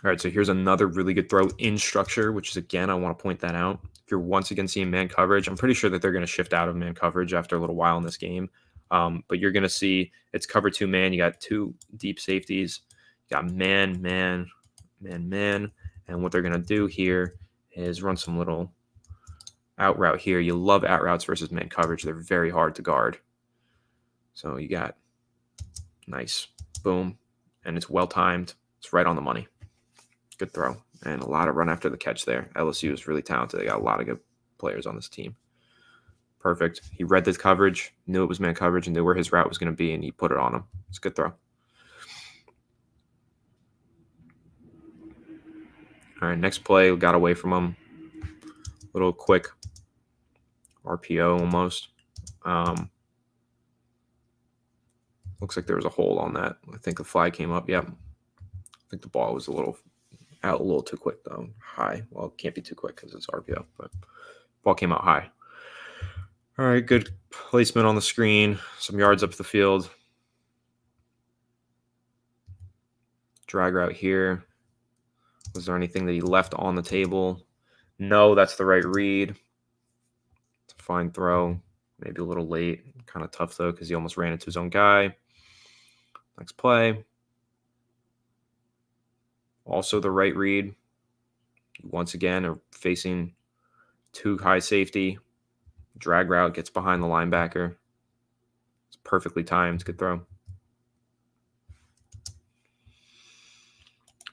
All right, so here's another really good throw in structure, which is, again, I want to point that out. If you're once again seeing man coverage, I'm pretty sure that they're going to shift out of man coverage after a little while in this game. But you're going to see it's cover 2 man. You got 2 deep safeties. You got man, man, man, man. And what they're going to do here is run some little out route here. You love out routes versus man coverage. They're very hard to guard. So you got nice, boom, and it's well-timed. It's right on the money. Good throw, and a lot of run after the catch there. LSU is really talented. They got a lot of good players on this team. Perfect. He read the coverage, knew it was man coverage, and knew where his route was going to be, and he put it on him. It's a good throw. All right, next play, got away from him. Little quick RPO almost. Looks like there was a hold on that. I think the flag came up. Yep. I think the ball was a little too quick, though. High. Well, it can't be too quick because it's RPO, but ball came out high. All right, good placement on the screen. Some yards up the field. Drag route here. Was there anything that he left on the table? No, that's the right read. It's a fine throw. Maybe a little late. Kind of tough, though, because he almost ran into his own guy. Next play. Also the right read. Once again, are facing 2 high safety. Drag route, gets behind the linebacker. It's perfectly timed. Good throw.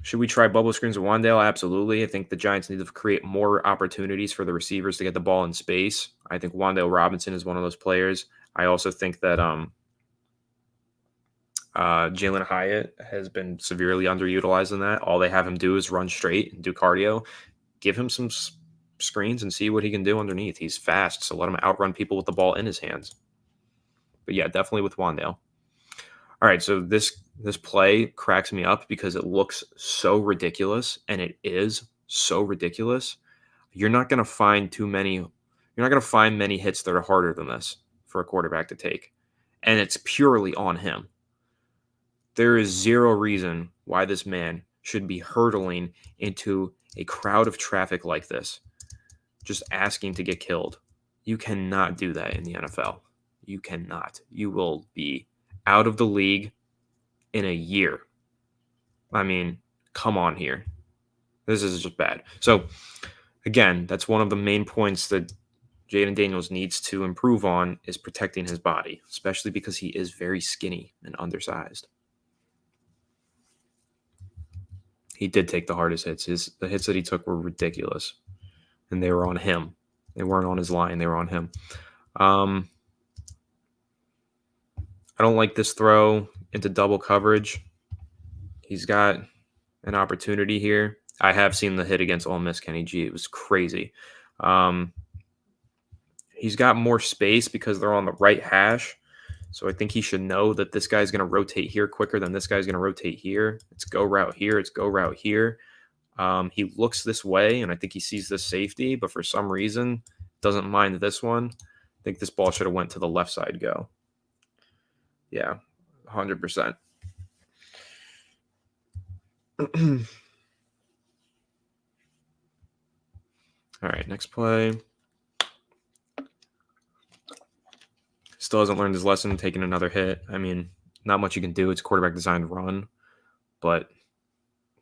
Should we try bubble screens with Wandale? Absolutely. I think the Giants need to create more opportunities for the receivers to get the ball in space. I think Wandale Robinson is one of those players. I also think that Jalen Hyatt has been severely underutilized in that. All they have him do is run straight and do cardio. Give him some screens and see what he can do underneath. He's fast, so let him outrun people with the ball in his hands. But yeah, definitely with Wandale. All right, so this play cracks me up because it looks so ridiculous, and it is so ridiculous. You're not going to find too many. You're not going to find many hits that are harder than this for a quarterback to take, and it's purely on him. There is zero reason why this man should be hurtling into a crowd of traffic like this, just asking to get killed. You cannot do that in the NFL. You cannot. You will be out of the league in a year. I mean, come on here. This is just bad. So, again, that's one of the main points that Jayden Daniels needs to improve on is protecting his body, especially because he is very skinny and undersized. He did take the hardest hits. The hits that he took were ridiculous, and they were on him. They weren't on his line. They were on him. I don't like this throw into double coverage. He's got an opportunity here. I have seen the hit against Ole Miss, Kenny G. It was crazy. He's got more space because they're on the right hash. So I think he should know that this guy's going to rotate here quicker than this guy's going to rotate here. It's go route here. It's go route here. He looks this way, and I think he sees this safety, but for some reason doesn't mind this one. I think this ball should have went to the left side go. Yeah, 100%. All right, next play. Still hasn't learned his lesson, taking another hit. I mean, not much you can do. It's quarterback designed to run, but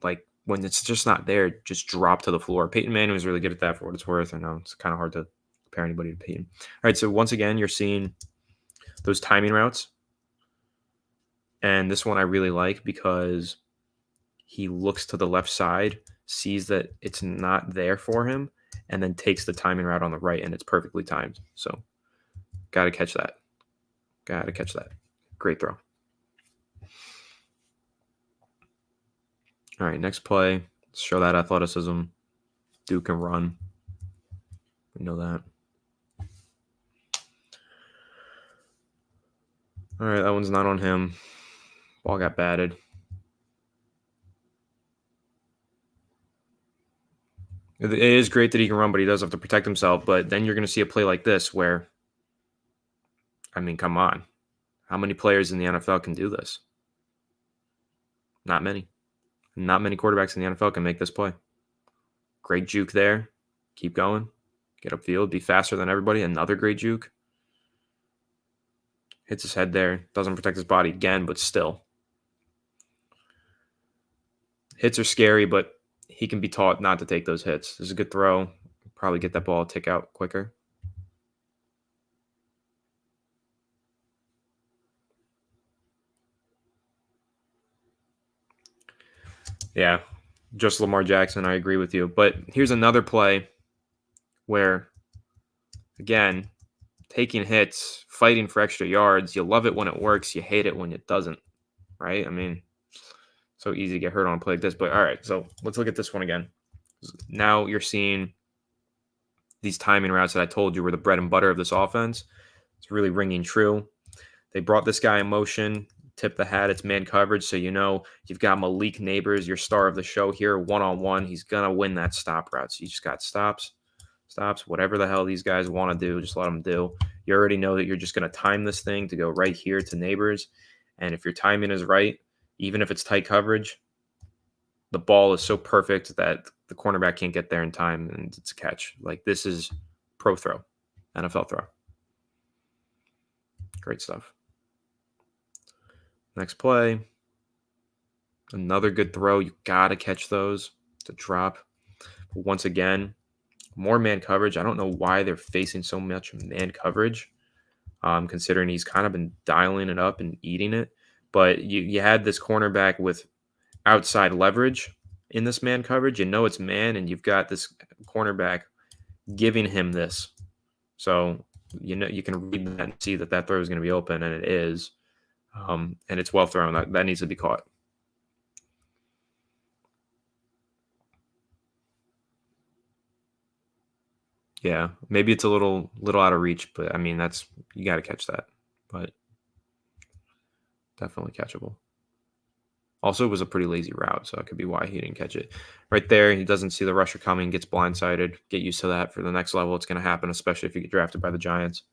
like when it's just not there, just drop to the floor. Peyton Manning was really good at that for what it's worth. I know it's kind of hard to compare anybody to Peyton. All right, so once again, you're seeing those timing routes. And this one I really like because he looks to the left side, sees that it's not there for him, and then takes the timing route on the right, and it's perfectly timed. So got to catch that. Got to catch that. Great throw. All right, next play. Let's show that athleticism. Duke can run. We know that. All right, that one's not on him. Ball got batted. It is great that he can run, but he does have to protect himself. But then you're going to see a play like this where, I mean, come on. How many players in the NFL can do this? Not many. Not many quarterbacks in the NFL can make this play. Great juke there. Keep going. Get upfield. Be faster than everybody. Another great juke. Hits his head there. Doesn't protect his body again, but still. Hits are scary, but he can be taught not to take those hits. This is a good throw. Probably get that ball to tick out quicker. Yeah, just Lamar Jackson. I agree with you. But here's another play where, again, taking hits, fighting for extra yards. You love it when it works. You hate it when it doesn't, right? I mean, so easy to get hurt on a play like this. But all right, so let's look at this one again. Now you're seeing these timing routes that I told you were the bread and butter of this offense. It's really ringing true. They brought this guy in motion, tip the hat. It's man coverage. So, you know, you've got Malik Neighbors, your star of the show here, one-on-one. He's going to win that stop route. So you just got stops, whatever the hell these guys want to do, just let them do. You already know that you're just going to time this thing to go right here to Neighbors. And if your timing is right, even if it's tight coverage, the ball is so perfect that the cornerback can't get there in time and it's a catch. Like, this is pro throw, NFL throw. Great stuff. Next play. Another good throw. You got to catch those to drop. But once again, more man coverage. I don't know why they're facing so much man coverage, considering he's kind of been dialing it up and eating it. But you had this cornerback with outside leverage in this man coverage. You know it's man, and you've got this cornerback giving him this. So, you know, you can read that and see that throw is going to be open, and it is. And it's well thrown. That needs to be caught. Yeah, maybe it's a little out of reach, but I mean, you got to catch that. But Definitely catchable. Also, it was a pretty lazy route, so that could be why he didn't catch it. Right there, he doesn't see the rusher coming, gets blindsided. Get used to that for the next level. It's going to happen, especially if you get drafted by the Giants.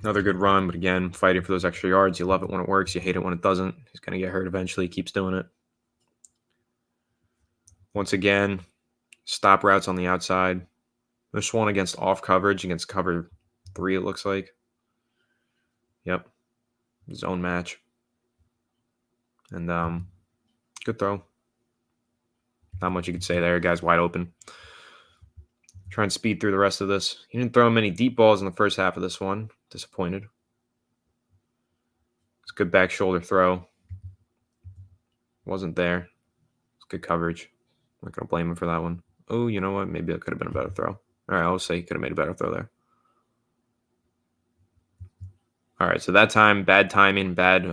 Another good run, but again, fighting for those extra yards. You love it when it works. You hate it when it doesn't. He's going to get hurt eventually. He keeps doing it. Once again, stop routes on the outside. This one against off coverage, against cover 3, it looks like. Yep. Zone match. And good throw. Not much you could say there. Guy's wide open. Try and speed through the rest of this. He didn't throw many deep balls in the first half of this one. Disappointed. It's a good back shoulder throw. Wasn't there. It's good coverage. I'm not going to blame him for that one. Oh, you know what? Maybe that could have been a better throw. All right, I'll say he could have made a better throw there. All right, so that time, bad timing, bad.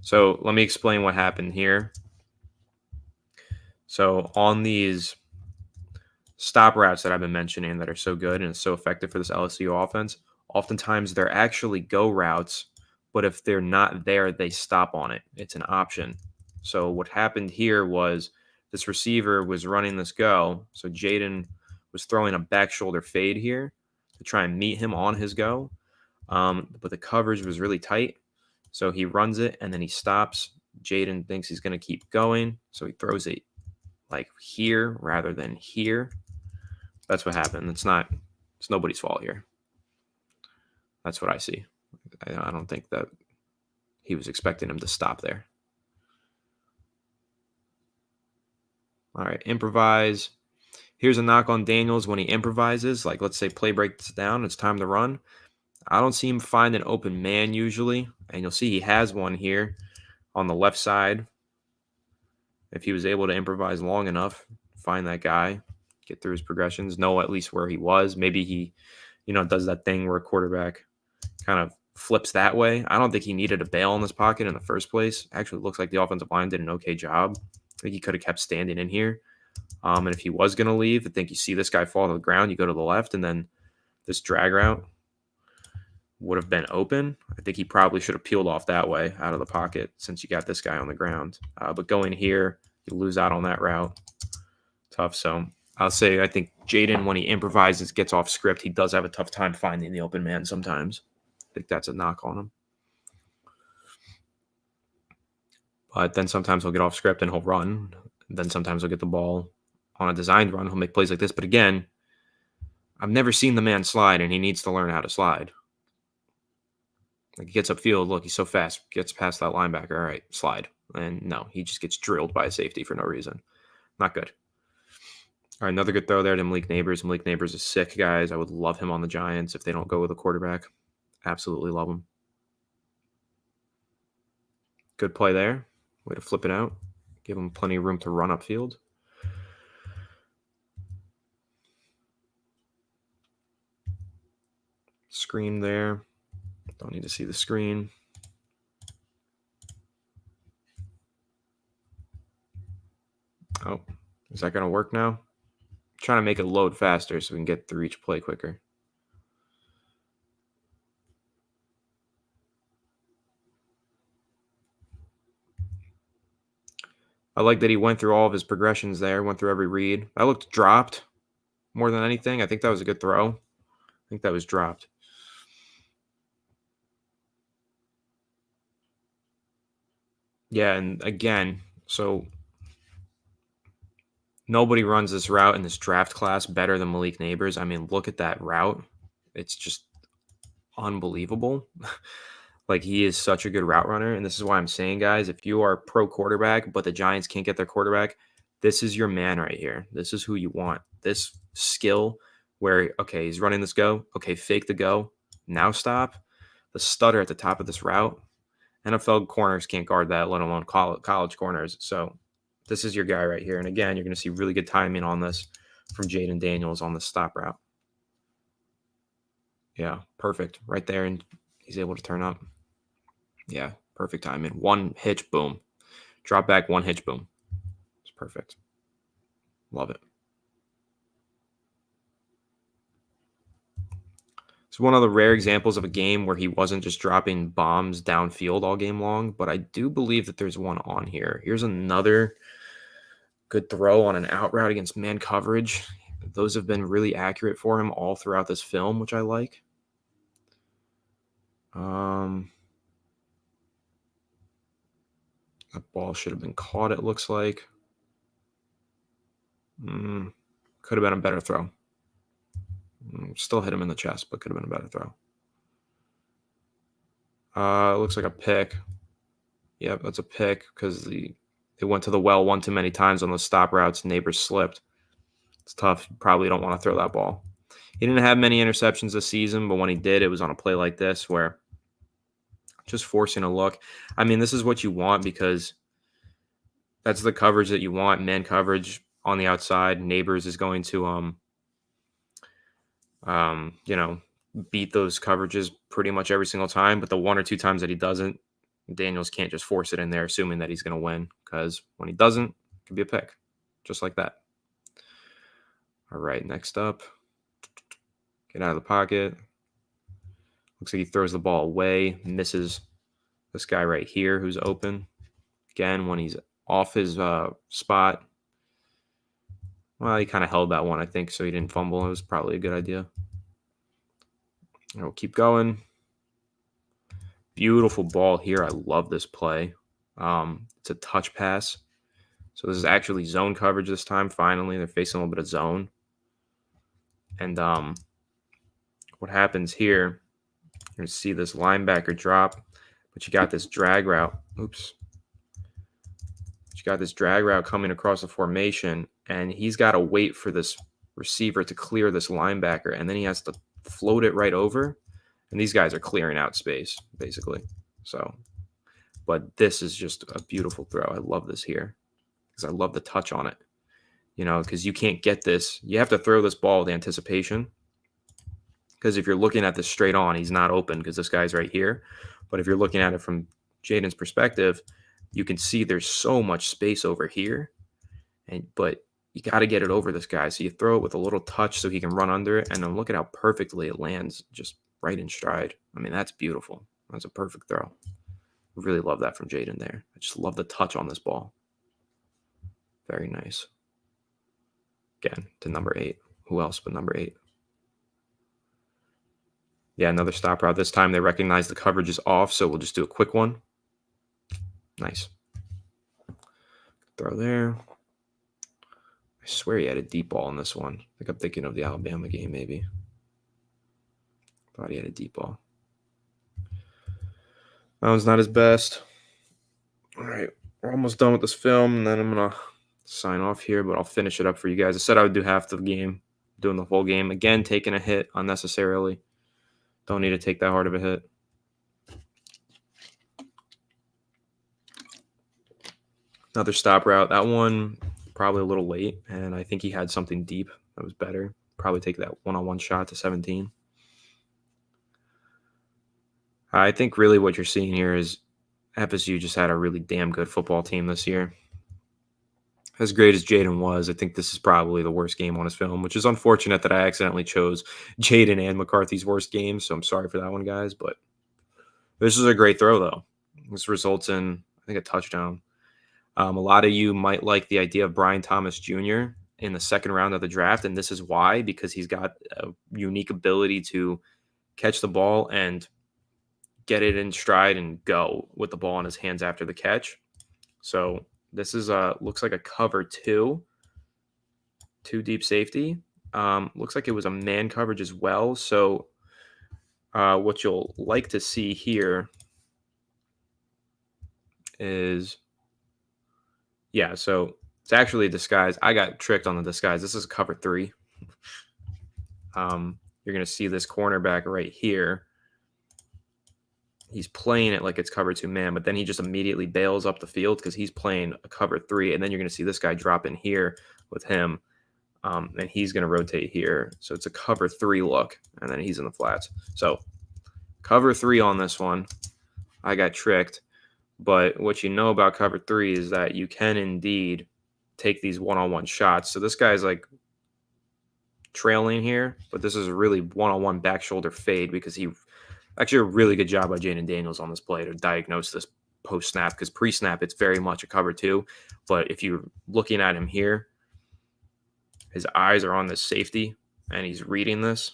So let me explain what happened here. So on these stop routes that I've been mentioning that are so good and so effective for this LSU offense, oftentimes they're actually go routes, but if they're not there, they stop on it. It's an option. So what happened here was this receiver was running this go. So Jayden was throwing a back shoulder fade here to try and meet him on his go. But the coverage was really tight. So he runs it and then he stops. Jayden thinks he's going to keep going. So he throws it like here rather than here. That's what happened. It's nobody's fault here. That's what I see. I don't think that he was expecting him to stop there. All right, improvise. Here's a knock on Daniels when he improvises. Like, let's say play breaks down. It's time to run. I don't see him find an open man usually. And you'll see he has one here on the left side. If he was able to improvise long enough, find that guy, get through his progressions, know at least where he was. Maybe he, does that thing where a quarterback kind of flips that way. I don't think he needed a bail in this pocket in the first place. Actually, it looks like the offensive line did an okay job. I think he could have kept standing in here. And if he was going to leave, I think you see this guy fall to the ground, you go to the left, and then this drag route would have been open. I think he probably should have peeled off that way out of the pocket since you got this guy on the ground. But going here, you lose out on that route. Tough. So I'll say I think Jayden, when he improvises, gets off script, he does have a tough time finding the open man sometimes. I think that's a knock on him. But then sometimes he'll get off script and he'll run. Then sometimes he'll get the ball on a designed run. He'll make plays like this. But again, I've never seen the man slide, and he needs to learn how to slide. Like, he gets upfield. Look, he's so fast. Gets past that linebacker. All right, slide. And no, he just gets drilled by a safety for no reason. Not good. All right, another good throw there to Malik Neighbors. Malik Neighbors is sick, guys. I would love him on the Giants if they don't go with a quarterback. Absolutely love him. Good play there. Way to flip it out. Give him plenty of room to run upfield. Screen there. Don't need to see the screen. Oh, is that going to work now? I'm trying to make it load faster so we can get through each play quicker. I like that he went through all of his progressions there, went through every read. That looked dropped more than anything. I think that was a good throw. I think that was dropped. Yeah, and again, so nobody runs this route in this draft class better than Malik Neighbors. I mean, look at that route. It's just unbelievable. Like, he is such a good route runner. And this is why I'm saying, guys, if you are pro quarterback, but the Giants can't get their quarterback, this is your man right here. This is who you want. This skill where, okay, he's running this go. Okay, fake the go. Now stop. The stutter at the top of this route. NFL corners can't guard that, let alone college corners. So this is your guy right here. And again, you're going to see really good timing on this from Jayden Daniels on the stop route. Yeah, perfect. Right there. And he's able to turn up. Yeah, perfect timing. One hitch, boom. Drop back, one hitch, boom. It's perfect. Love it. It's one of the rare examples of a game where he wasn't just dropping bombs downfield all game long, but I do believe that there's one on here. Here's another good throw on an out route against man coverage. Those have been really accurate for him all throughout this film, which I like. That ball should have been caught, it looks like. Could have been a better throw. Still hit him in the chest, but could have been a better throw. It looks like a pick. Yep, that's a pick because they went to the well one too many times on those stop routes. Neighbors slipped. It's tough. You probably don't want to throw that ball. He didn't have many interceptions this season, but when he did, it was on a play like this where just forcing a look. I mean, this is what you want because that's the coverage that you want. Man coverage on the outside. Neighbors is going to beat those coverages pretty much every single time. But the one or two times that he doesn't, Daniels can't just force it in there assuming that he's going to win, because when he doesn't, it can be a pick, just like that. All right, next up, get out of the pocket. Looks like he throws the ball away, misses this guy right here who's open. Again, when he's off his spot, well, he kind of held that one, I think, so he didn't fumble. It was probably a good idea. We'll keep going. Beautiful ball here. I love this play. It's a touch pass. So this is actually zone coverage this time. Finally, they're facing a little bit of zone. And what happens here, you're going to see this linebacker drop, but you got this drag route. Oops. You got this drag route coming across the formation, and he's got to wait for this receiver to clear this linebacker, and then he has to float it right over. And these guys are clearing out space, basically. So, but this is just a beautiful throw. I love this here because I love the touch on it. Because you can't get this. You have to throw this ball with anticipation. Because if you're looking at this straight on, he's not open because this guy's right here. But if you're looking at it from Jayden's perspective, you can see there's so much space over here. But you got to get it over this guy. So you throw it with a little touch so he can run under it. And then look at how perfectly it lands just right in stride. I mean, that's beautiful. That's a perfect throw. Really love that from Jayden there. I just love the touch on this ball. Very nice. Again, to number 8. Who else but number 8? Yeah, another stop route. This time they recognize the coverage is off, so we'll just do a quick one. Nice. Throw there. I swear he had a deep ball in this one. I think I'm thinking of the Alabama game, maybe. Thought he had a deep ball. That was not his best. All right, we're almost done with this film, and then I'm going to sign off here, but I'll finish it up for you guys. I said I would do half the game, doing the whole game. Again, taking a hit unnecessarily. Don't need to take that hard of a hit. Another stop route. That one probably a little late, and I think he had something deep that was better. Probably take that one-on-one shot to 17. I think really what you're seeing here is FSU just had a really damn good football team this year. As great as Jayden was, I think this is probably the worst game on his film, which is unfortunate that I accidentally chose Jayden and McCarthy's worst game, so I'm sorry for that one, guys. But this is a great throw, though. This results in, I think, a touchdown. A lot of you might like the idea of Brian Thomas Jr. in the second round of the draft, and this is why, because he's got a unique ability to catch the ball and get it in stride and go with the ball in his hands after the catch. So this is looks like a cover 2 deep safety. Looks like it was a man coverage as well. So what you'll like to see here is, yeah, so it's actually a disguise. I got tricked on the disguise. This is cover 3. You're going to see this cornerback right here. He's playing it like it's cover 2 man, but then he just immediately bails up the field because he's playing a cover 3. And then you're going to see this guy drop in here with him, and he's going to rotate here. So it's a cover 3 look, and then he's in the flats. So cover 3 on this one. I got tricked. But what you know about cover 3 is that you can indeed take these one-on-one shots. So this guy's like trailing here, but this is a really one-on-one back shoulder fade because he actually a really good job by Jayden Daniels on this play to diagnose this post-snap, because pre-snap it's very much a cover two. But if you're looking at him here, his eyes are on this safety and he's reading this.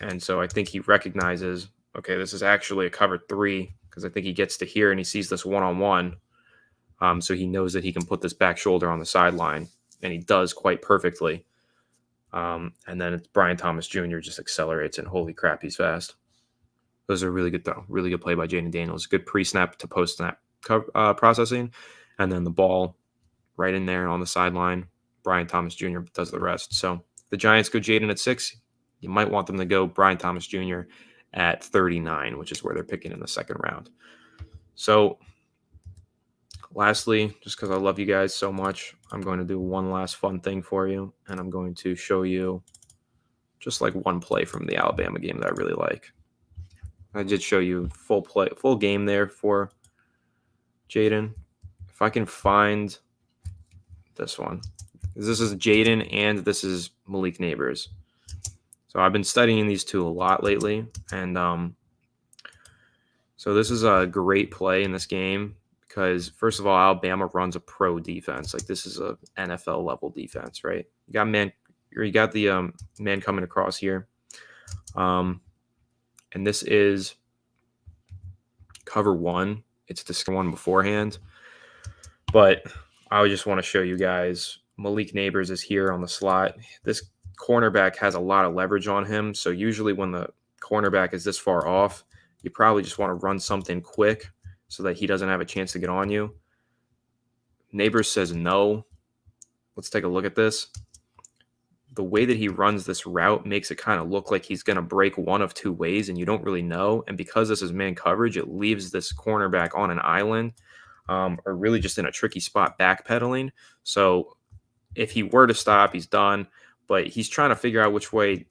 And so I think he recognizes, okay, this is actually a cover three, because I think he gets to here and he sees this one-on-one. So he knows that he can put this back shoulder on the sideline, and he does quite perfectly. And then it's Brian Thomas Jr. just accelerates, and holy crap, he's fast. Those are really good, though. Really good play by Jayden Daniels. Good pre-snap to post-snap processing. And then the ball right in there on the sideline. Brian Thomas Jr. does the rest. So the Giants go Jayden at 6. You might want them to go Brian Thomas Jr. at 39, which is where they're picking in the second round. So lastly, just because I love you guys so much, I'm going to do one last fun thing for you, and I'm going to show you just like one play from the Alabama game that I really like. I did show you full game there for Jayden. If I can find this one. This is Jayden and this is Malik Neighbors. So I've been studying these two a lot lately, and so this is a great play in this game because, first of all, Alabama runs a pro defense. Like, this is a NFL level defense, right? You got the man coming across here, and this is cover one. It's the one beforehand, but I just want to show you guys Malik Neighbors is here on the slot. This cornerback has a lot of leverage on him, so usually when the cornerback is this far off, you probably just want to run something quick so that he doesn't have a chance to get on you. Neighbors says no. Let's take a look at this. The way that he runs this route makes it kind of look like he's going to break one of two ways, and you don't really know. And because this is man coverage, it leaves this cornerback on an island, or really just in a tricky spot backpedaling. So if he were to stop, he's done. But he's trying to figure out which way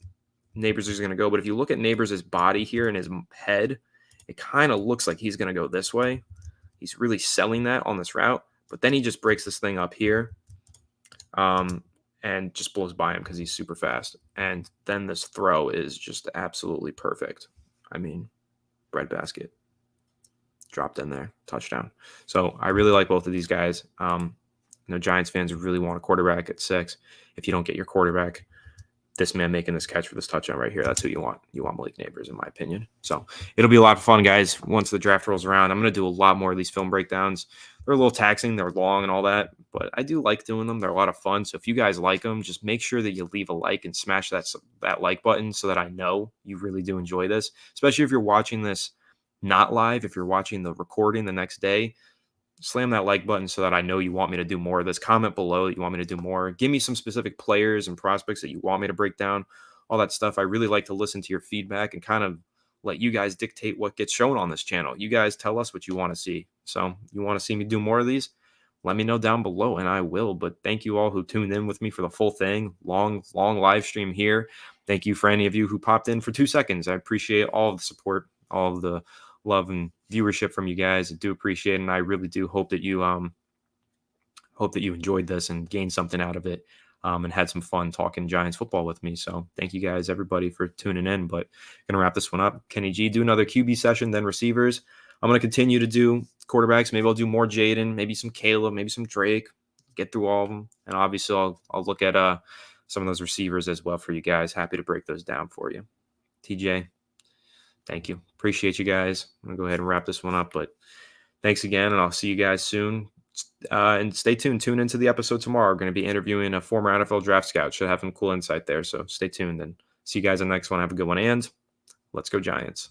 Neighbors is going to go. But if you look at Neighbors' body here and his head, it kind of looks like he's going to go this way. He's really selling that on this route. But then he just breaks this thing up here and just blows by him because he's super fast. And then this throw is just absolutely perfect. I mean, breadbasket. Dropped in there. Touchdown. So I really like both of these guys. Giants fans really want a quarterback at 6. If you don't get your quarterback, this man making this catch for this touchdown right here, that's who you want. You want Malik Neighbors, in my opinion. So it'll be a lot of fun, guys, once the draft rolls around. I'm going to do a lot more of these film breakdowns. They're a little taxing. They're long and all that, but I do like doing them. They're a lot of fun. So if you guys like them, just make sure that you leave a like and smash that like button so that I know you really do enjoy this, especially if you're watching this not live. If you're watching the recording the next day, slam that like button so that I know you want me to do more of this. Comment below that you want me to do more. Give me some specific players and prospects that you want me to break down, all that stuff. I really like to listen to your feedback and kind of let you guys dictate what gets shown on this channel. You guys tell us what you want to see. So you want to see me do more of these? Let me know down below and I will. But thank you all who tuned in with me for the full thing. Long live stream here. Thank you for any of you who popped in for 2 seconds. I appreciate all of the support, all of the love and viewership from you guys. I do appreciate it, and I really do hope that you enjoyed this and gained something out of it, and had some fun talking Giants football with me. So thank you guys, everybody, for tuning in. But gonna wrap this one up. Kenny G, do another QB session, then receivers. I'm gonna continue to do quarterbacks. Maybe I'll do more Jayden, maybe some Caleb, maybe some Drake. Get through all of them, and obviously I'll look at some of those receivers as well for you guys. Happy to break those down for you. TJ, thank you. Appreciate you guys. I'm going to go ahead and wrap this one up, but thanks again, and I'll see you guys soon. And stay tuned. Tune into the episode tomorrow. We're going to be interviewing a former NFL draft scout. Should have some cool insight there, so stay tuned, and see you guys on the next one. Have a good one, and let's go Giants.